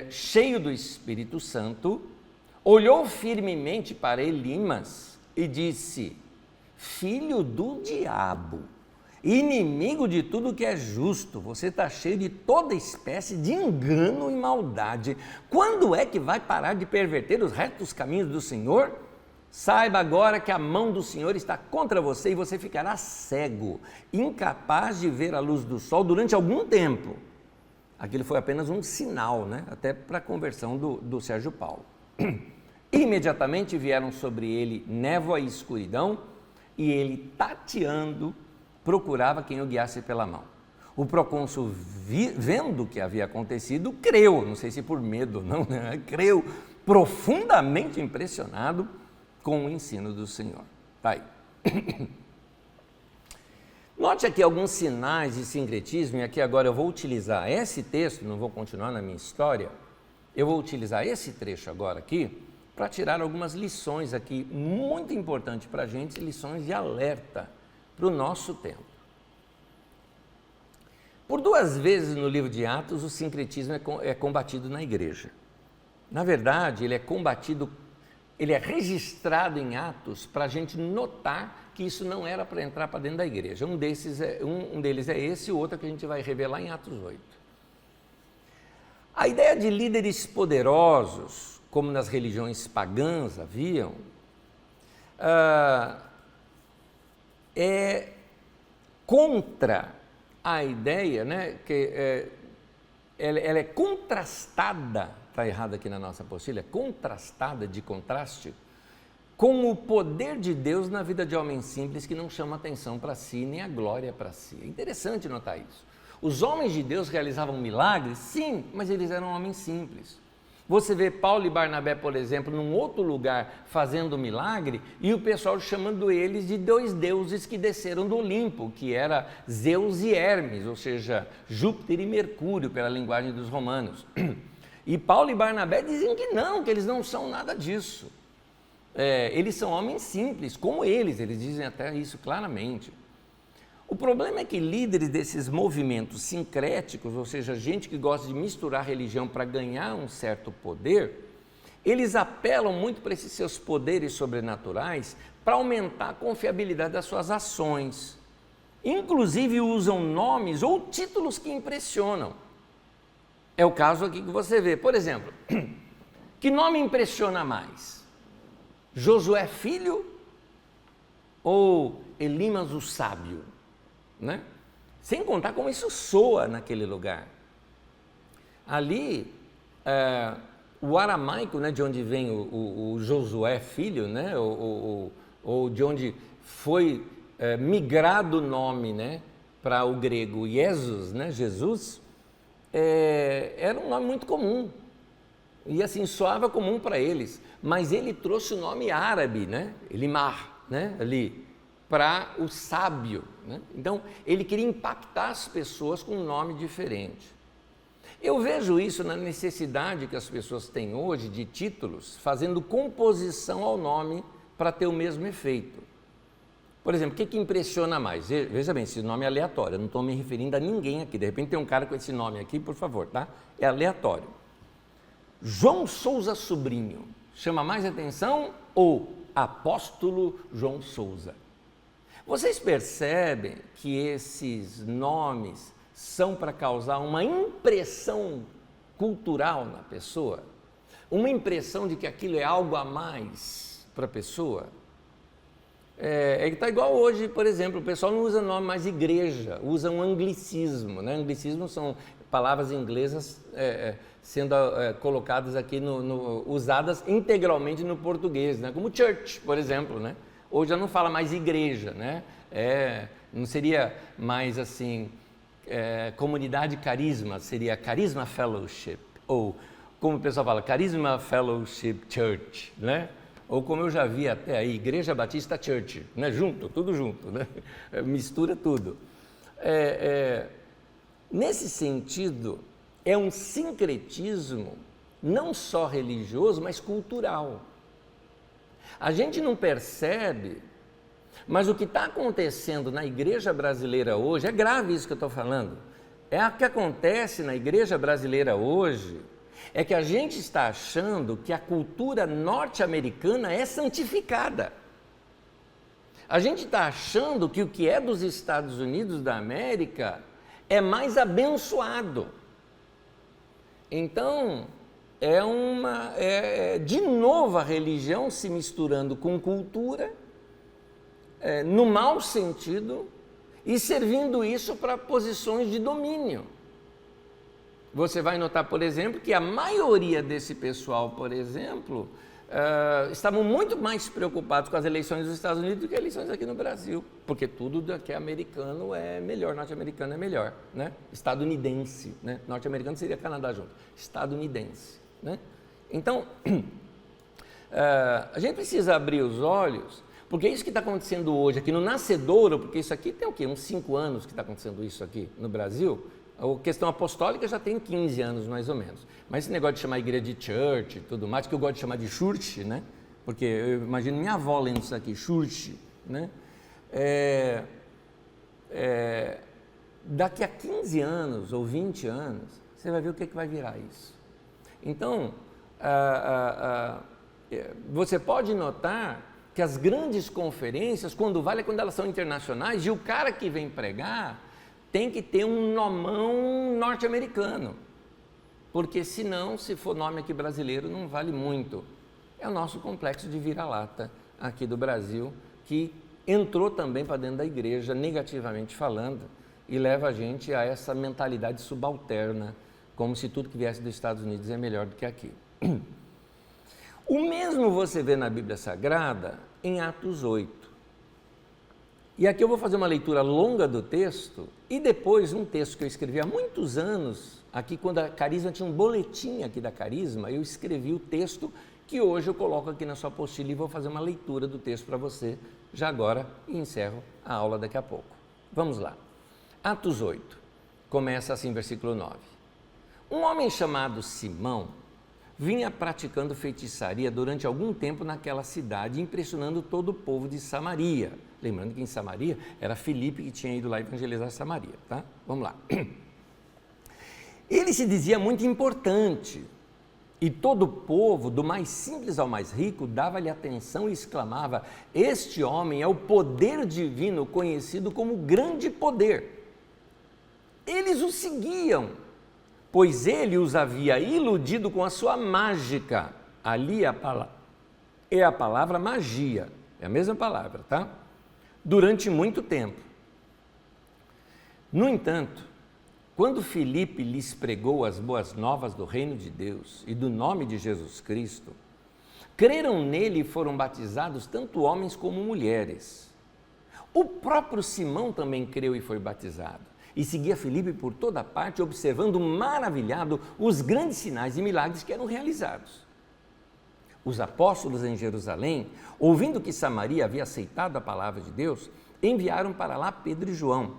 cheio do Espírito Santo, olhou firmemente para Elimas e disse: filho do diabo, inimigo de tudo que é justo, você está cheio de toda espécie de engano e maldade. Quando é que vai parar de perverter os retos caminhos do Senhor? Saiba agora que a mão do Senhor está contra você e você ficará cego, incapaz de ver a luz do sol durante algum tempo. Aquilo foi apenas um sinal, né? Até para a conversão do Sérgio Paulo. Imediatamente vieram sobre ele névoa e escuridão, e ele, tateando, procurava quem o guiasse pela mão. O procônsul, vendo o que havia acontecido, creu, não sei se por medo ou não, né? Creu, profundamente impressionado com o ensino do Senhor. Tá aí. Note aqui alguns sinais de sincretismo, e aqui agora eu vou utilizar esse texto, não vou continuar na minha história, eu vou utilizar esse trecho agora aqui para tirar algumas lições aqui muito importantes para a gente, lições de alerta para o nosso tempo. Por 2 vezes no livro de Atos, o sincretismo é combatido na igreja. Na verdade, ele é registrado em Atos para a gente notar que isso não era para entrar para dentro da igreja. Um deles é esse, o outro que a gente vai revelar em Atos 8. A ideia de líderes poderosos, como nas religiões pagãs haviam, é contra a ideia, né, que ela é contrastada, está errado aqui na nossa apostila, contrastada, de contraste, com o poder de Deus na vida de homens simples que não chama atenção para si, nem a glória para si. É interessante notar isso. Os homens de Deus realizavam milagres? Sim, mas eles eram homens simples. Você vê Paulo e Barnabé, por exemplo, num outro lugar fazendo milagre e o pessoal chamando eles de 2 deuses que desceram do Olimpo, que era Zeus e Hermes, ou seja, Júpiter e Mercúrio, pela linguagem dos romanos. E Paulo e Barnabé dizem que eles não são nada disso. Eles são homens simples, como eles dizem até isso claramente. O problema é que líderes desses movimentos sincréticos, ou seja, gente que gosta de misturar religião para ganhar um certo poder, eles apelam muito para esses seus poderes sobrenaturais para aumentar a confiabilidade das suas ações. Inclusive usam nomes ou títulos que impressionam. É o caso aqui que você vê. Por exemplo, que nome impressiona mais? Josué Filho ou Elimas o Sábio? Né? Sem contar como isso soa naquele lugar. Ali, o aramaico, né, de onde vem o Josué Filho, né, ou de onde foi migrado o nome, né, para o grego Jesus, né, Jesus, era um nome muito comum. E assim, soava comum para eles, mas ele trouxe o nome árabe, né? Elimar, né? Ali. para o sábio, né? Então, ele queria impactar as pessoas com um nome diferente. Eu vejo isso na necessidade que as pessoas têm hoje de títulos, fazendo composição ao nome para ter o mesmo efeito. Por exemplo, o que impressiona mais? Veja bem, esse nome é aleatório, eu não estou me referindo a ninguém aqui. De repente tem um cara com esse nome aqui, por favor, tá? É aleatório. João Souza Sobrinho, chama mais atenção ou Apóstolo João Souza? Vocês percebem que esses nomes são para causar uma impressão cultural na pessoa? Uma impressão de que aquilo é algo a mais para a pessoa? Que está igual hoje, por exemplo, o pessoal não usa nome mais igreja, usa um anglicismo, né? Anglicismo são palavras inglesas sendo colocadas aqui, usadas integralmente no português, né? Como church, por exemplo, né? Hoje já não fala mais igreja, né? Não seria mais assim, comunidade carisma, seria Carisma Fellowship, ou como o pessoal fala, Carisma Fellowship Church, né? Ou como eu já vi até aí, Igreja Batista Church, né? Junto, tudo junto, né? Mistura tudo. Nesse sentido, é um sincretismo não só religioso, mas cultural. A gente não percebe, mas o que está acontecendo na igreja brasileira hoje, é grave isso que eu estou falando, o que acontece na igreja brasileira hoje, é que a gente está achando que a cultura norte-americana é santificada. A gente está achando que o que é dos Estados Unidos da América é mais abençoado. Então, de novo a religião se misturando com cultura, no mau sentido, e servindo isso para posições de domínio. Você vai notar, por exemplo, que a maioria desse pessoal, por exemplo, estavam muito mais preocupados com as eleições dos Estados Unidos do que eleições aqui no Brasil, porque tudo que é americano é melhor, norte-americano é melhor, né? Estadunidense, né? Norte-americano seria Canadá junto, estadunidense, né? Então, a gente precisa abrir os olhos, porque isso que está acontecendo hoje aqui no Nascedouro, porque isso aqui tem o quê? Uns 5 anos que está acontecendo isso aqui no Brasil. A questão apostólica já tem 15 anos, mais ou menos. Mas esse negócio de chamar a igreja de church e tudo mais, que eu gosto de chamar de church, né? Porque eu imagino minha avó lendo isso aqui, church, né? Daqui a 15 anos ou 20 anos, você vai ver o que vai virar isso. Então, você pode notar que as grandes conferências, quando elas são internacionais, e o cara que vem pregar tem que ter um nomão norte-americano, porque senão, se for nome aqui brasileiro, não vale muito. É o nosso complexo de vira-lata aqui do Brasil, que entrou também para dentro da igreja, negativamente falando, e leva a gente a essa mentalidade subalterna, como se tudo que viesse dos Estados Unidos é melhor do que aqui. O mesmo você vê na Bíblia Sagrada em Atos 8. E aqui eu vou fazer uma leitura longa do texto e depois um texto que eu escrevi há muitos anos, aqui quando a Carisma tinha um boletim aqui da Carisma, eu escrevi o texto que hoje eu coloco aqui na sua apostila e vou fazer uma leitura do texto para você já agora e encerro a aula daqui a pouco. Vamos lá. Atos 8, começa assim, versículo 9. Um homem chamado Simão vinha praticando feitiçaria durante algum tempo naquela cidade, impressionando todo o povo de Samaria. Lembrando que em Samaria era Filipe que tinha ido lá evangelizar Samaria, tá? Vamos lá. Ele se dizia muito importante e todo o povo, do mais simples ao mais rico, dava-lhe atenção e exclamava: este homem é o poder divino conhecido como grande poder. Eles o seguiam, pois ele os havia iludido com a sua mágica. Ali é a palavra magia, é a mesma palavra, tá? Durante muito tempo. No entanto, quando Filipe lhes pregou as boas novas do reino de Deus e do nome de Jesus Cristo, creram nele e foram batizados tanto homens como mulheres. O próprio Simão também creu e foi batizado, e seguia Filipe por toda parte, observando maravilhado os grandes sinais e milagres que eram realizados. os apóstolos em Jerusalém, ouvindo que Samaria havia aceitado a palavra de Deus, enviaram para lá Pedro e João.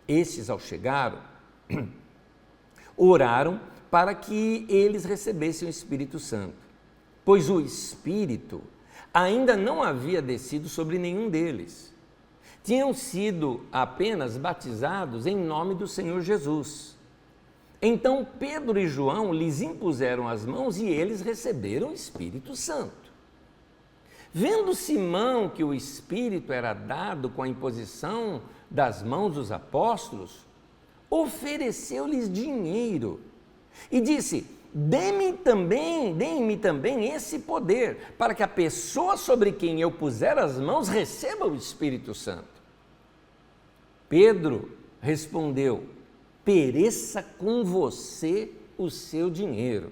Estes, ao chegaram, oraram para que eles recebessem o Espírito Santo, pois o Espírito ainda não havia descido sobre nenhum deles. Tinham sido apenas batizados em nome do Senhor Jesus. Então Pedro e João lhes impuseram as mãos e eles receberam o Espírito Santo. Vendo Simão que o Espírito era dado com a imposição das mãos dos apóstolos, ofereceu-lhes dinheiro e disse: Dê-me também esse poder, para que a pessoa sobre quem eu puser as mãos receba o Espírito Santo. Pedro respondeu: pereça com você o seu dinheiro.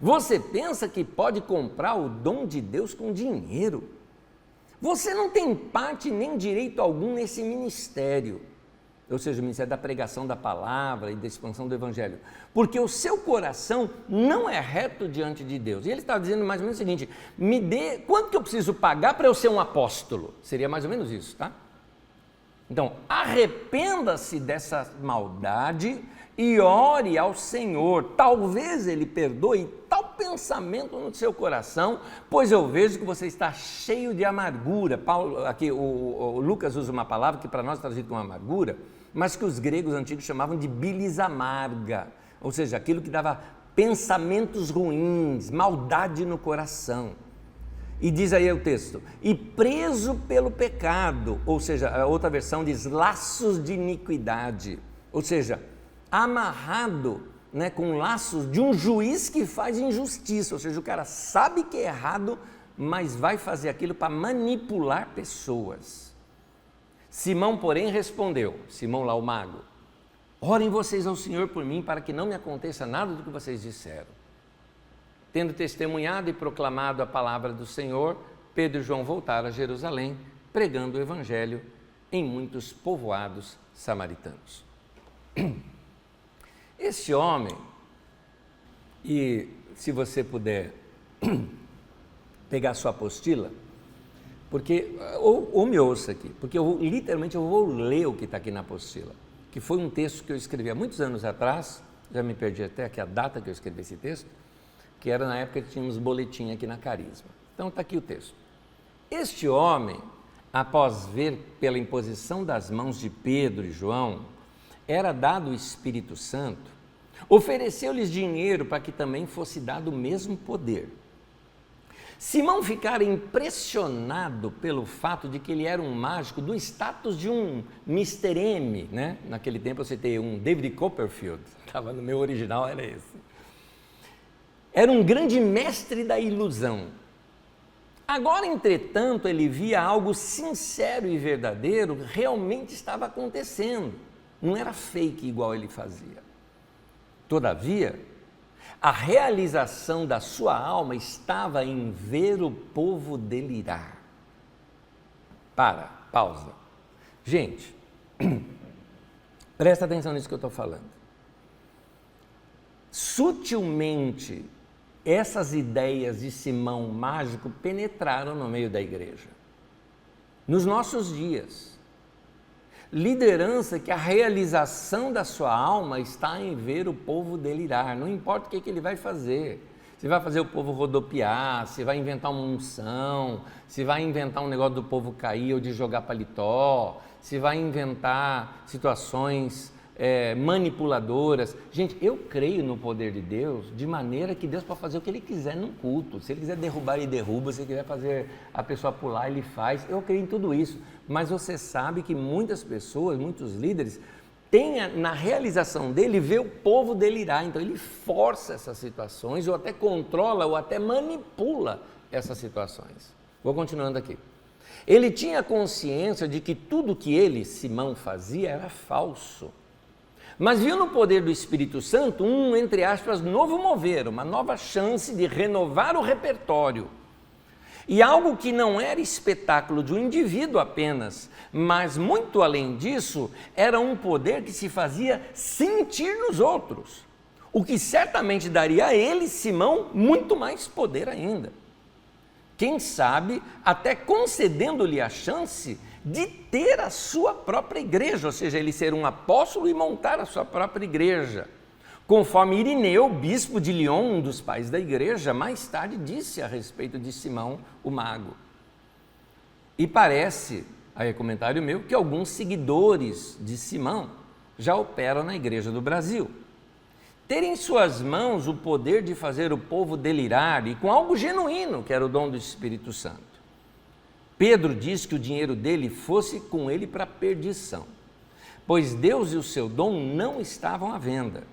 Você pensa que pode comprar o dom de Deus com dinheiro? Você não tem parte nem direito algum nesse ministério, ou seja, o ministério da pregação da palavra e da expansão do evangelho, porque o seu coração não é reto diante de Deus. E ele está dizendo mais ou menos o seguinte: me dê, quanto que eu preciso pagar para eu ser um apóstolo? Seria mais ou menos isso, tá? Então, arrependa-se dessa maldade e ore ao Senhor, talvez Ele perdoe tal pensamento no seu coração, pois eu vejo que você está cheio de amargura. Paulo, aqui o Lucas usa uma palavra que para nós é traduzida como amargura, mas que os gregos antigos chamavam de bilis amarga, ou seja, aquilo que dava pensamentos ruins, maldade no coração. E diz aí o texto: e preso pelo pecado, ou seja, a outra versão diz laços de iniquidade, ou seja, amarrado, né, com laços de um juiz que faz injustiça, ou seja, o cara sabe que é errado, mas vai fazer aquilo para manipular pessoas. Simão, porém, respondeu, Simão lá o mago: orem vocês ao Senhor por mim, para que não me aconteça nada do que vocês disseram. Tendo testemunhado e proclamado a palavra do Senhor, Pedro e João voltaram a Jerusalém, pregando o evangelho em muitos povoados samaritanos. Esse homem, e se você puder pegar sua apostila, porque, ou me ouça aqui, porque literalmente eu vou ler o que está aqui na apostila, que foi um texto que eu escrevi há muitos anos atrás, já me perdi até aqui a data que eu escrevi esse texto, que era na época que tínhamos boletim aqui na Carisma. Então está aqui o texto. Este homem, após ver pela imposição das mãos de Pedro e João, era dado o Espírito Santo, ofereceu-lhes dinheiro para que também fosse dado o mesmo poder. Simão ficara impressionado pelo fato de que ele era um mágico do status de um Mr. M, né? Naquele tempo eu citei um David Copperfield, estava no meu original, era esse. Era um grande mestre da ilusão. Agora, entretanto, ele via algo sincero e verdadeiro que realmente estava acontecendo. Não era fake igual ele fazia. Todavia, a realização da sua alma estava em ver o povo delirar. Pausa. Gente, presta atenção nisso que eu estou falando. Sutilmente, essas ideias de Simão mágico penetraram no meio da igreja. Nos nossos dias, liderança que a realização da sua alma está em ver o povo delirar, não importa o que ele vai fazer. Se vai fazer o povo rodopiar, se vai inventar uma unção, se vai inventar um negócio do povo cair ou de jogar paletó, se vai inventar situações manipuladoras. Gente, eu creio no poder de Deus, de maneira que Deus pode fazer o que Ele quiser num culto. Se Ele quiser derrubar, Ele derruba. Se Ele quiser fazer a pessoa pular, Ele faz. Eu creio em tudo isso. Mas você sabe que muitas pessoas, muitos líderes, têm na realização dele, vê o povo delirar. Então ele força essas situações, ou até controla, ou até manipula essas situações. Vou continuando aqui. Ele tinha consciência de que tudo que ele, Simão, fazia era falso. Mas viu no poder do Espírito Santo entre aspas, novo mover, uma nova chance de renovar o repertório. E algo que não era espetáculo de um indivíduo apenas, mas muito além disso, era um poder que se fazia sentir nos outros. o que certamente daria a ele, Simão, muito mais poder ainda. Quem sabe até concedendo-lhe a chance de ter a sua própria igreja, ou seja, ele ser um apóstolo e montar a sua própria igreja. Conforme Irineu, bispo de Lyon, um dos pais da igreja, mais tarde disse a respeito de Simão, o mago. E parece, aí é comentário meu, que alguns seguidores de Simão já operam na igreja do Brasil. Ter em suas mãos o poder de fazer o povo delirar e com algo genuíno, que era o dom do Espírito Santo. Pedro diz que o dinheiro dele fosse com ele para a perdição, pois Deus e o seu dom não estavam à venda.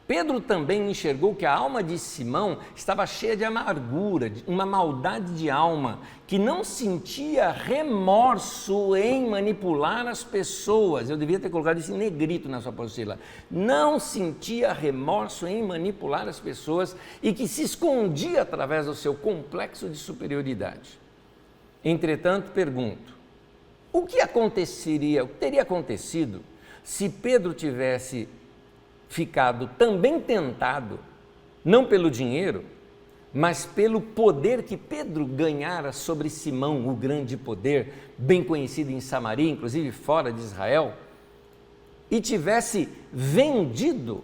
Pedro também enxergou que a alma de Simão estava cheia de amargura, uma maldade de alma, que não sentia remorso em manipular as pessoas. Eu devia ter colocado isso em negrito na sua apostila. Não sentia remorso em manipular as pessoas e que se escondia através do seu complexo de superioridade. Entretanto, pergunto, o que teria acontecido se Pedro tivesse ficado também tentado, não pelo dinheiro, mas pelo poder que Pedro ganhara sobre Simão, o grande poder, bem conhecido em Samaria, inclusive fora de Israel, e tivesse vendido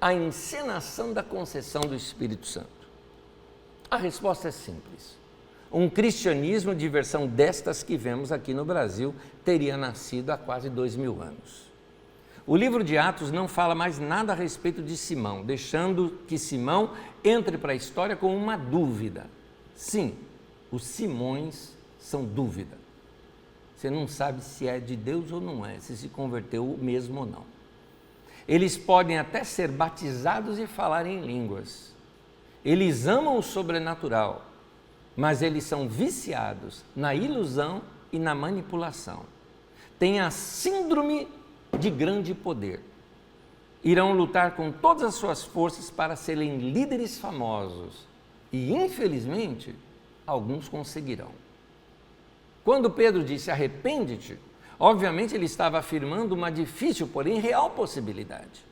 a encenação da concessão do Espírito Santo? A resposta é simples. Um cristianismo de versão destas que vemos aqui no Brasil teria nascido há quase 2000 anos. O livro de Atos não fala mais nada a respeito de Simão, deixando que Simão entre para a história com uma dúvida. Sim, os Simões são dúvida. Você não sabe se é de Deus ou não é, se converteu mesmo ou não. Eles podem até ser batizados e falar em línguas. Eles amam o sobrenatural, mas eles são viciados na ilusão e na manipulação. Têm a síndrome de grande poder. Irão lutar com todas as suas forças para serem líderes famosos e, infelizmente, alguns conseguirão. Quando Pedro disse arrepende-te, obviamente ele estava afirmando uma difícil, porém real possibilidade.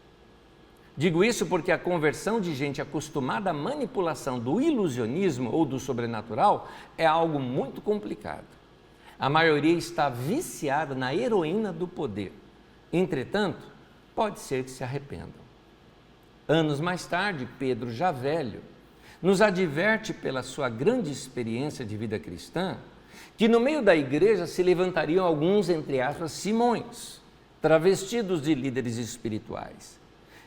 Digo isso porque a conversão de gente acostumada à manipulação do ilusionismo ou do sobrenatural é algo muito complicado. A maioria está viciada na heroína do poder. Entretanto, pode ser que se arrependam. Anos mais tarde, Pedro, já velho, nos adverte pela sua grande experiência de vida cristã, que no meio da igreja se levantariam alguns, entre aspas, Simões, travestidos de líderes espirituais,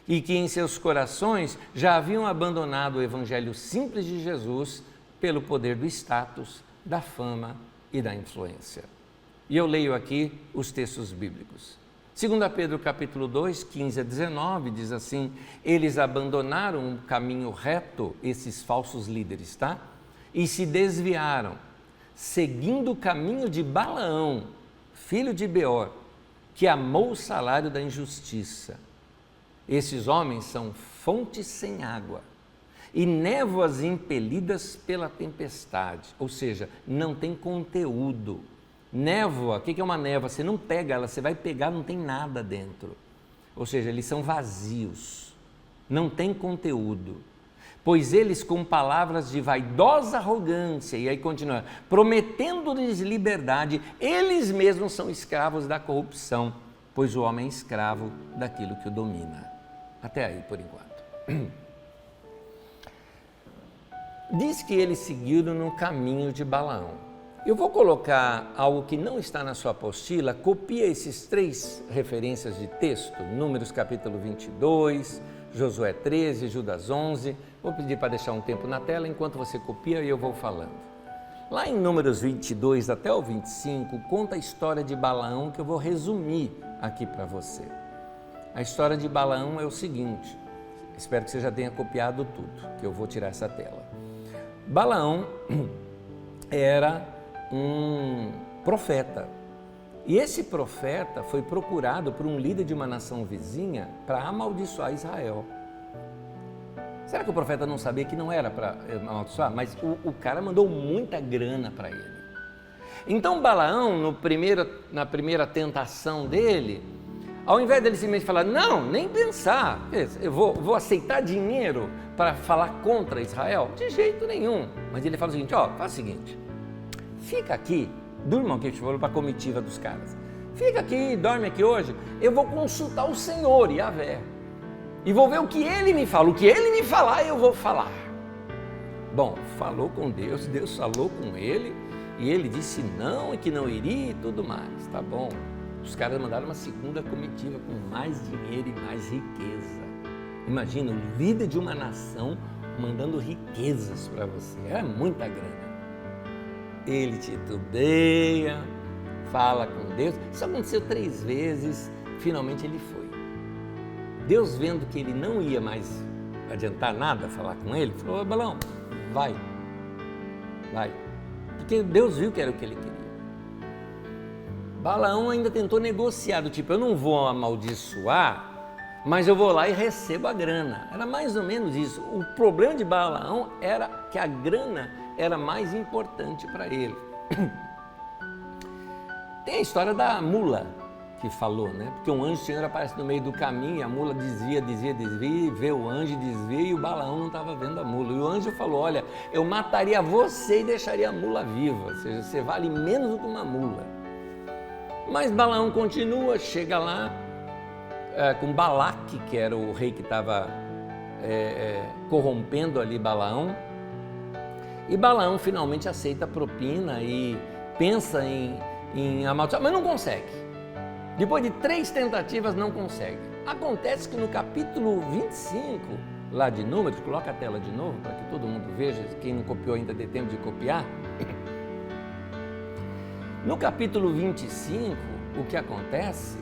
e que em seus corações já haviam abandonado o evangelho simples de Jesus pelo poder do status, da fama e da influência. E eu leio aqui os textos bíblicos. 2 Pedro capítulo 2, 15 a 19, diz assim: eles abandonaram o caminho reto, esses falsos líderes, tá? E se desviaram, seguindo o caminho de Balaão, filho de Beor, que amou o salário da injustiça. Esses homens são fontes sem água e névoas impelidas pela tempestade, ou seja, não tem conteúdo. Névoa, o que é uma névoa? Você não pega ela, você vai pegar, não tem nada dentro. Ou seja, eles são vazios, não tem conteúdo. Pois eles, com palavras de vaidosa arrogância, e aí continua, prometendo-lhes liberdade, eles mesmos são escravos da corrupção, pois o homem é escravo daquilo que o domina. Até aí, por enquanto. Diz que eles seguiram no caminho de Balaão. Eu vou colocar algo que não está na sua apostila, copia esses 3 referências de texto, Números capítulo 22, Josué 13, Judas 11, vou pedir para deixar um tempo na tela enquanto você copia e eu vou falando. Lá em Números 22 até o 25, conta a história de Balaão que eu vou resumir aqui para você. A história de Balaão é o seguinte, espero que você já tenha copiado tudo, que eu vou tirar essa tela. Balaão era um profeta. E esse profeta foi procurado por um líder de uma nação vizinha para amaldiçoar Israel. Será que o profeta não sabia que não era para amaldiçoar? Mas o cara mandou muita grana para ele. Então Balaão, na primeira tentação dele, Ao invés dele simplesmente falar, não, nem pensar, eu vou aceitar dinheiro para falar contra Israel? De jeito nenhum. Mas ele fala o seguinte, faz o seguinte, fica aqui, durma aqui, falou para a comitiva dos caras, fica aqui, dorme aqui hoje, eu vou consultar o Senhor, Yahvé, e vou ver o que ele me fala, o que ele me falar eu vou falar. Bom, falou com Deus, Deus falou com ele, e ele disse não, e que não iria e tudo mais, tá bom. Os caras mandaram uma segunda comitiva com mais dinheiro e mais riqueza. Imagina, o líder de uma nação mandando riquezas para você, é muita grana. Ele titubeia, fala com Deus, isso aconteceu 3 vezes, finalmente ele foi. Deus, vendo que ele não ia mais adiantar nada falar com ele, falou, Balaão, vai, porque Deus viu que era o que ele queria. Balaão ainda tentou negociar, do tipo, eu não vou amaldiçoar, mas eu vou lá e recebo a grana. Era mais ou menos isso. O problema de Balaão era que a grana era mais importante para ele. Tem a história da mula que falou, né? Porque um anjo do Senhor aparece no meio do caminho, e a mula desvia, e vê o anjo, desvia, e o Balaão não estava vendo a mula. E o anjo falou, olha, eu mataria você e deixaria a mula viva, ou seja, você vale menos do que uma mula. Mas Balaão continua, chega lá com Balaque, que era o rei que estava corrompendo ali Balaão, e Balaão finalmente aceita a propina e pensa em amaldiçoar, mas não consegue. Depois de 3 tentativas não consegue. Acontece que no capítulo 25, lá de Números, coloca a tela de novo para que todo mundo veja, quem não copiou ainda tem tempo de copiar. No capítulo 25, o que acontece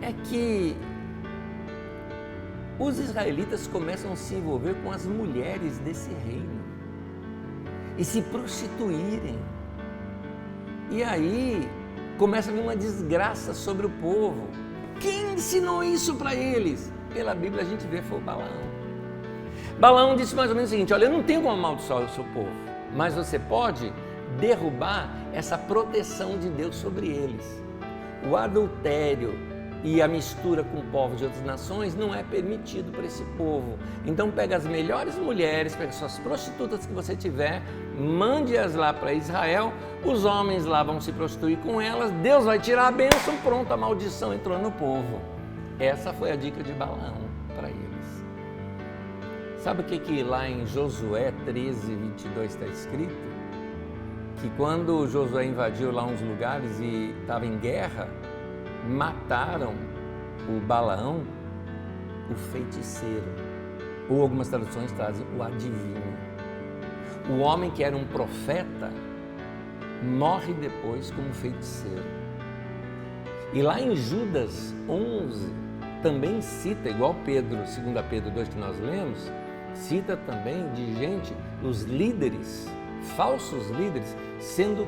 é que os israelitas começam a se envolver com as mulheres desse reino e se prostituírem. E aí começa a vir uma desgraça sobre o povo. Quem ensinou isso para eles? Pela Bíblia a gente vê, foi o Balaão. Balaão disse mais ou menos o seguinte, olha, eu não tenho como amaldiçoar o seu povo, mas você pode derrubar essa proteção de Deus sobre eles. O adultério e a mistura com povos de outras nações não é permitido para esse povo. Então pega as melhores mulheres, pega suas prostitutas que você tiver, mande-as lá para Israel, os homens lá vão se prostituir com elas, Deus vai tirar a bênção, pronto, a maldição entrou no povo. Essa foi a dica de Balaão para eles. Sabe o que lá em Josué 13, 22 está escrito? Que quando Josué invadiu lá uns lugares e estava em guerra, mataram o Balaão, o feiticeiro, ou algumas traduções trazem o adivinho. O homem que era um profeta morre depois como feiticeiro. E lá em Judas 11 também cita, igual Pedro, 2 Pedro 2 que nós lemos, cita também de gente, os líderes, falsos líderes, sendo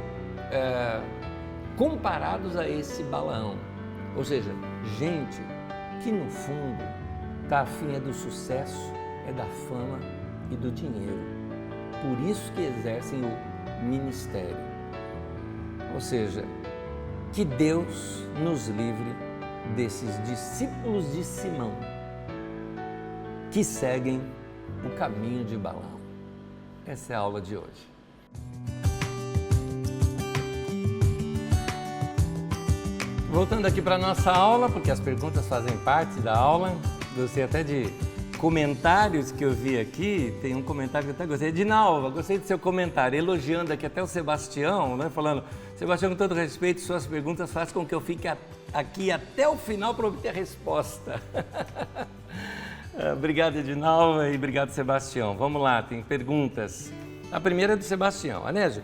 comparados a esse Balaão. Ou seja, gente que no fundo está afim do sucesso, da fama e do dinheiro. Por isso que exercem o ministério. Ou seja, que Deus nos livre desses discípulos de Simão que seguem o caminho de Balaão. Essa é a aula de hoje. Voltando aqui para a nossa aula, porque as perguntas fazem parte da aula, gostei até de comentários que eu vi aqui, tem um comentário que eu até gostei, Edinalva, gostei do seu comentário, elogiando aqui até o Sebastião, né, falando, Sebastião, com todo respeito, suas perguntas fazem com que eu fique aqui até o final para obter a resposta. Obrigado, Edinalva, e obrigado, Sebastião. Vamos lá, tem perguntas. A primeira é do Sebastião. Anésio,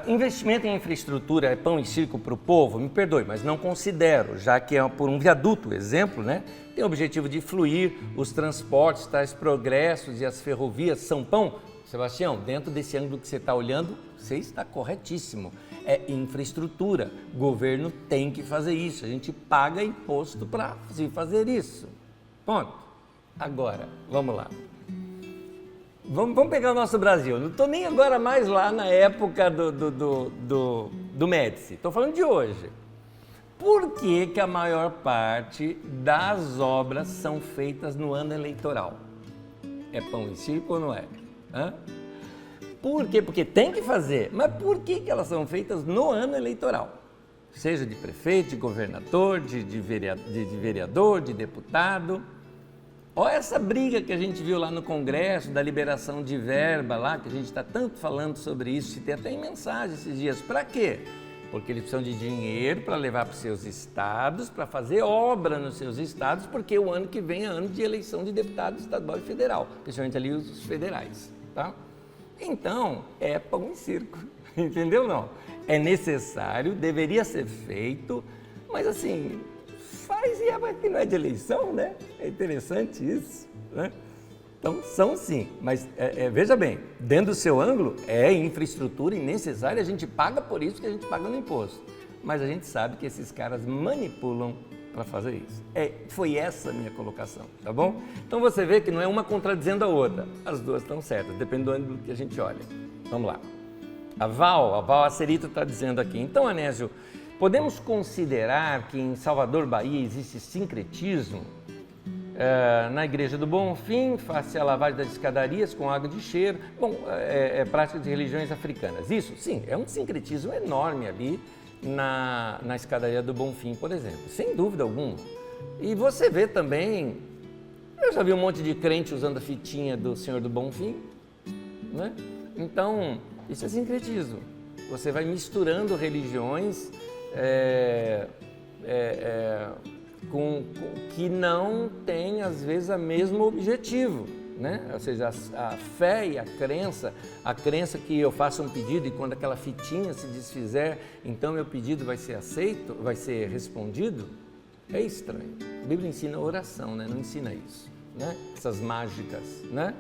investimento em infraestrutura é pão e circo para o povo? Me perdoe, mas não considero, já que é por um viaduto, exemplo, né? Tem o objetivo de fluir os transportes, tais progressos e as ferrovias são pão. Sebastião, dentro desse ângulo que você está olhando, você está corretíssimo. É infraestrutura. O governo tem que fazer isso. A gente paga imposto para se fazer isso. Ponto. Agora, vamos lá. Vamos pegar o nosso Brasil. Não estou nem agora mais lá na época do Médici. Estou falando de hoje. Por que que a maior parte das obras são feitas no ano eleitoral? É pão e circo ou não é? Hã? Por quê? Porque tem que fazer, mas por que que elas são feitas no ano eleitoral? Seja de prefeito, de governador, de vereador, de deputado. Olha essa briga que a gente viu lá no Congresso, da liberação de verba lá, que a gente está tanto falando sobre isso, e tem até em mensagem esses dias. Para quê? Porque eles precisam de dinheiro para levar para os seus estados, para fazer obra nos seus estados, porque o ano que vem é ano de eleição de deputado estadual e federal, principalmente ali os federais, tá? Então, é pão e circo, entendeu não? É necessário, deveria ser feito, mas assim, faz e é que não é de eleição, né? É interessante isso, né? Então, são sim, mas veja bem, dentro do seu ângulo, é infraestrutura necessária, a gente paga por isso que a gente paga no imposto. Mas a gente sabe que esses caras manipulam para fazer isso. Foi essa a minha colocação, tá bom? Então você vê que não é uma contradizendo a outra, as duas estão certas, depende do ângulo que a gente olha. Vamos lá. A Val Acerito está dizendo aqui, então Anésio, podemos considerar que em Salvador, Bahia, existe sincretismo? Na Igreja do Bonfim, face à lavagem das escadarias com água de cheiro. Bom, prática de religiões africanas. Isso, sim, é um sincretismo enorme ali na escadaria do Bonfim, por exemplo, sem dúvida alguma. E você vê também, eu já vi um monte de crente usando a fitinha do Senhor do Bonfim, né? Então, isso é sincretismo. Você vai misturando religiões que não tem, às vezes, o mesmo objetivo, né? Ou seja, a fé e a crença que eu faço um pedido e quando aquela fitinha se desfizer, então meu pedido vai ser aceito, vai ser respondido, é estranho. A Bíblia ensina oração, né? Não ensina isso, né? Essas mágicas, né?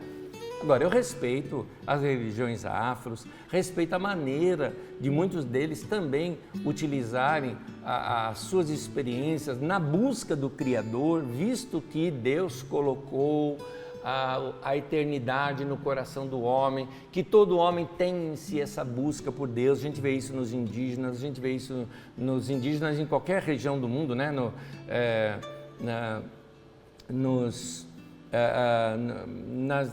Agora, eu respeito as religiões afros, respeito a maneira de muitos deles também utilizarem as suas experiências na busca do Criador, visto que Deus colocou a eternidade no coração do homem, que todo homem tem em si essa busca por Deus. A gente vê isso nos indígenas, a gente vê isso nos indígenas em qualquer região do mundo, né?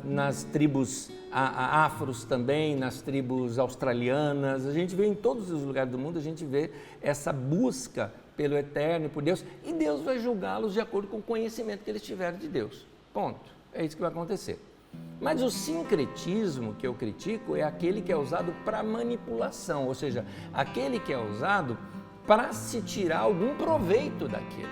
Nas tribos afros também, nas tribos australianas, a gente vê em todos os lugares do mundo, a gente vê essa busca pelo eterno e por Deus, e Deus vai julgá-los de acordo com o conhecimento que eles tiveram de Deus. Ponto. É isso que vai acontecer. Mas o sincretismo que eu critico é aquele que é usado para manipulação, ou seja, aquele que é usado para se tirar algum proveito daquilo.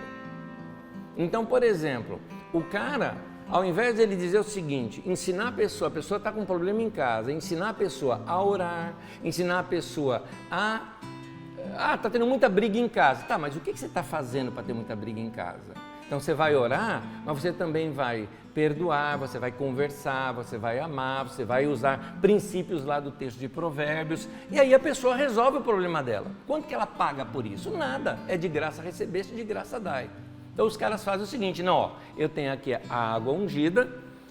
Então, por exemplo, o cara, ao invés de ele dizer o seguinte, ensinar a pessoa está com um problema em casa, ensinar a pessoa a orar, ensinar a pessoa está tendo muita briga em casa. Tá, mas o que você está fazendo para ter muita briga em casa? Então você vai orar, mas você também vai perdoar, você vai conversar, você vai amar, você vai usar princípios lá do texto de Provérbios, e aí a pessoa resolve o problema dela. Quanto que ela paga por isso? Nada. É de graça recebeste, de graça dai. Então os caras fazem o seguinte, não, ó, eu tenho aqui a água ungida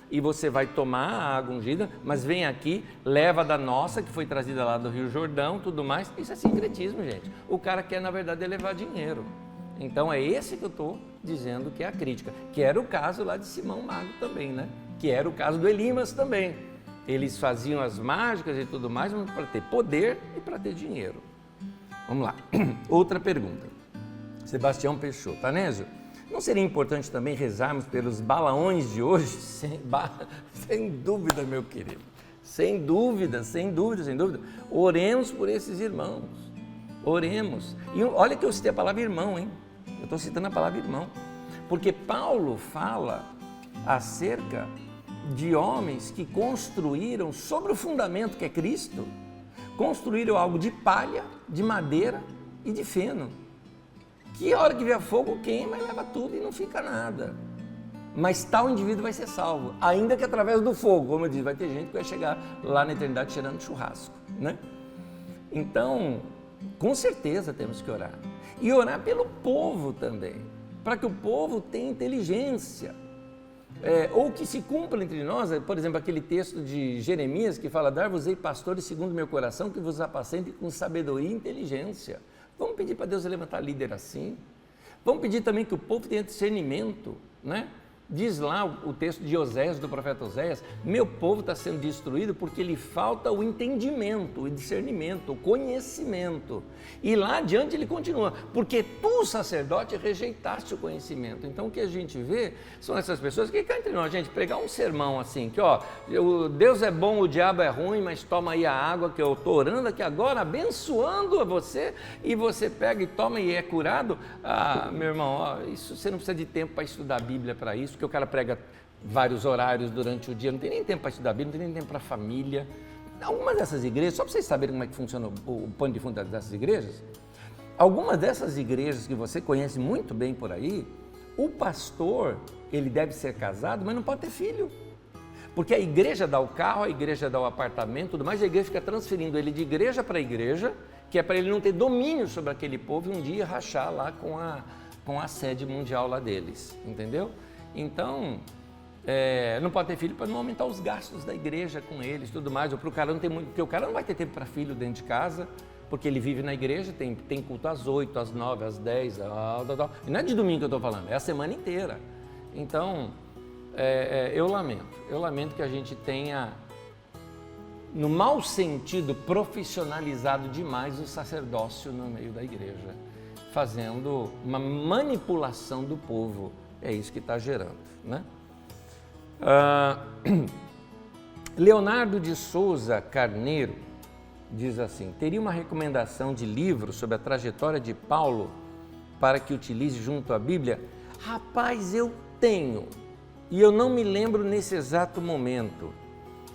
e você vai tomar a água ungida, mas vem aqui, leva da nossa, que foi trazida lá do Rio Jordão, tudo mais. Isso é sincretismo, gente. O cara quer, na verdade, levar dinheiro. Então é esse que eu estou dizendo que é a crítica, que era o caso lá de Simão Mago também, né? Que era o caso do Elimas também. Eles faziam as mágicas e tudo mais para ter poder e para ter dinheiro. Vamos lá, outra pergunta. Sebastião Peixoto, Anésio, não seria importante também rezarmos pelos balaões de hoje? Sem dúvida, meu querido. Sem dúvida. Oremos por esses irmãos. Oremos. E olha que eu citei a palavra irmão, hein? Eu estou citando a palavra irmão. Porque Paulo fala acerca de homens que construíram sobre o fundamento que é Cristo, construíram algo de palha, de madeira e de feno. Que a hora que vier fogo queima e leva tudo e não fica nada. Mas tal indivíduo vai ser salvo, ainda que através do fogo, como eu disse, vai ter gente que vai chegar lá na eternidade cheirando churrasco, né? Então, com certeza temos que orar. E orar pelo povo também, para que o povo tenha inteligência. Ou que se cumpra entre nós, por exemplo, aquele texto de Jeremias que fala, dar-vos-ei pastores segundo meu coração, que vos apacentem com sabedoria e inteligência. Vamos pedir para Deus levantar líder assim, Vamos pedir também que o povo tenha discernimento, né? Diz lá o texto de Oséias, do profeta Oséias, meu povo está sendo destruído porque lhe falta o entendimento, o discernimento, o conhecimento. E lá adiante ele continua, porque tu, sacerdote, rejeitaste o conhecimento. Então o que a gente vê são essas pessoas que cá entre nós, gente, pregar um sermão assim, que ó, Deus é bom, o diabo é ruim, mas toma aí a água que eu estou orando aqui agora, abençoando a você, e você pega e toma e é curado. Ah, meu irmão, ó, isso, você não precisa de tempo para estudar a Bíblia para isso, porque o cara prega vários horários durante o dia, não tem nem tempo para estudar a Bíblia, não tem nem tempo para a família. Algumas dessas igrejas, só para vocês saberem como é que funciona o pano de fundo dessas igrejas, algumas dessas igrejas que você conhece muito bem por aí, o pastor, ele deve ser casado, mas não pode ter filho. Porque a igreja dá o carro, a igreja dá o apartamento, tudo mais, a igreja fica transferindo ele de igreja para igreja, que é para ele não ter domínio sobre aquele povo e um dia rachar lá com a sede mundial lá deles, entendeu? Então, não pode ter filho para não aumentar os gastos da igreja com eles, tudo mais, ou para o cara não ter muito, porque o cara não vai ter tempo para filho dentro de casa, porque ele vive na igreja, tem culto às 8, às 9, às 10, e não é de domingo que eu estou falando, é a semana inteira. Então, eu lamento que a gente tenha, no mau sentido, profissionalizado demais o sacerdócio no meio da igreja, fazendo uma manipulação do povo. É isso que está gerando, né? Leonardo de Souza Carneiro diz assim, teria uma recomendação de livro sobre a trajetória de Paulo para que utilize junto à Bíblia? Rapaz, eu tenho, e eu não me lembro nesse exato momento.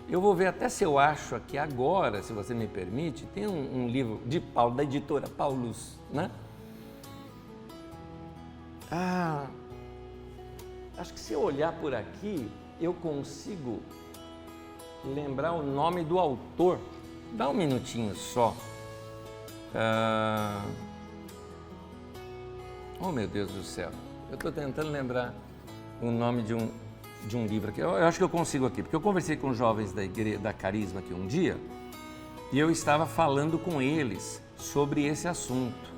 Eu vou ver até se eu acho aqui agora, se você me permite, tem um livro de Paulo, da editora Paulus, né? Acho que se eu olhar por aqui, eu consigo lembrar o nome do autor. Dá um minutinho só. Oh, meu Deus do céu. Eu estou tentando lembrar o nome de um livro aqui. Eu acho que eu consigo aqui, porque eu conversei com jovens da Carisma aqui um dia e eu estava falando com eles sobre esse assunto.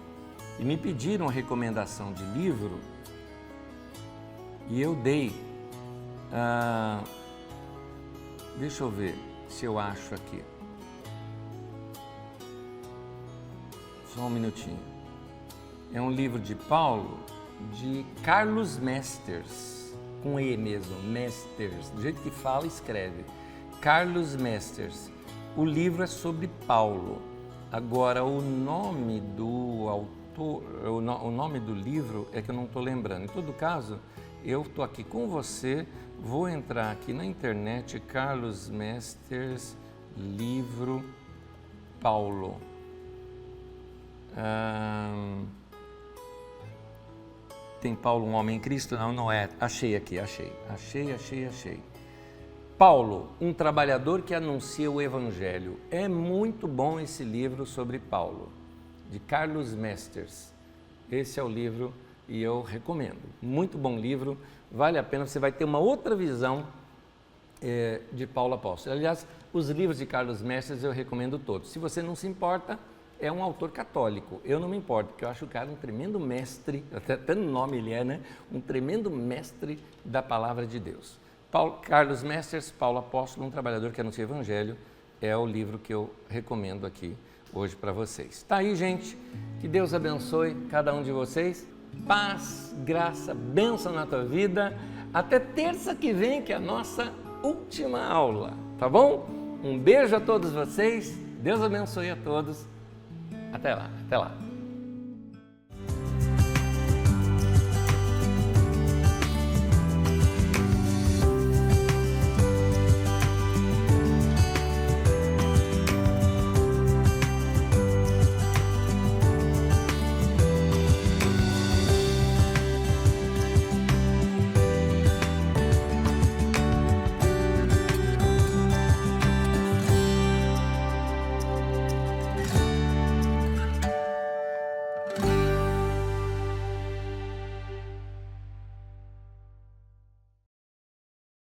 E me pediram uma recomendação de livro e eu dei. Deixa eu ver se eu acho aqui. Só um minutinho. É um livro de Paulo, de Carlos Mesters, com E mesmo, Mesters, do jeito que fala, escreve. Carlos Mesters. O livro é sobre Paulo. Agora, o nome do autor, o nome do livro é que eu não estou lembrando. Em todo caso, eu estou aqui com você, vou entrar aqui na internet, Carlos Mesters, livro Paulo. Tem Paulo, um homem em Cristo? Não é. Achei aqui, achei. Paulo, um trabalhador que anuncia o Evangelho. É muito bom esse livro sobre Paulo, de Carlos Mesters. Esse é o livro e eu recomendo. Muito bom livro, vale a pena, você vai ter uma outra visão de Paulo Apóstolo. Aliás, os livros de Carlos Mesters eu recomendo todos. Se você não se importa, é um autor católico. Eu não me importo, porque eu acho o cara um tremendo mestre, até no nome ele é, né? Um tremendo mestre da palavra de Deus. Carlos Mesters, Paulo Apóstolo, um trabalhador que anuncia o Evangelho, é o livro que eu recomendo aqui hoje para vocês. Tá aí, gente. Que Deus abençoe cada um de vocês. Paz, graça, bênção na tua vida. Até terça que vem, que é a nossa última aula, tá bom? Um beijo a todos vocês. Deus abençoe a todos. Até lá, até lá.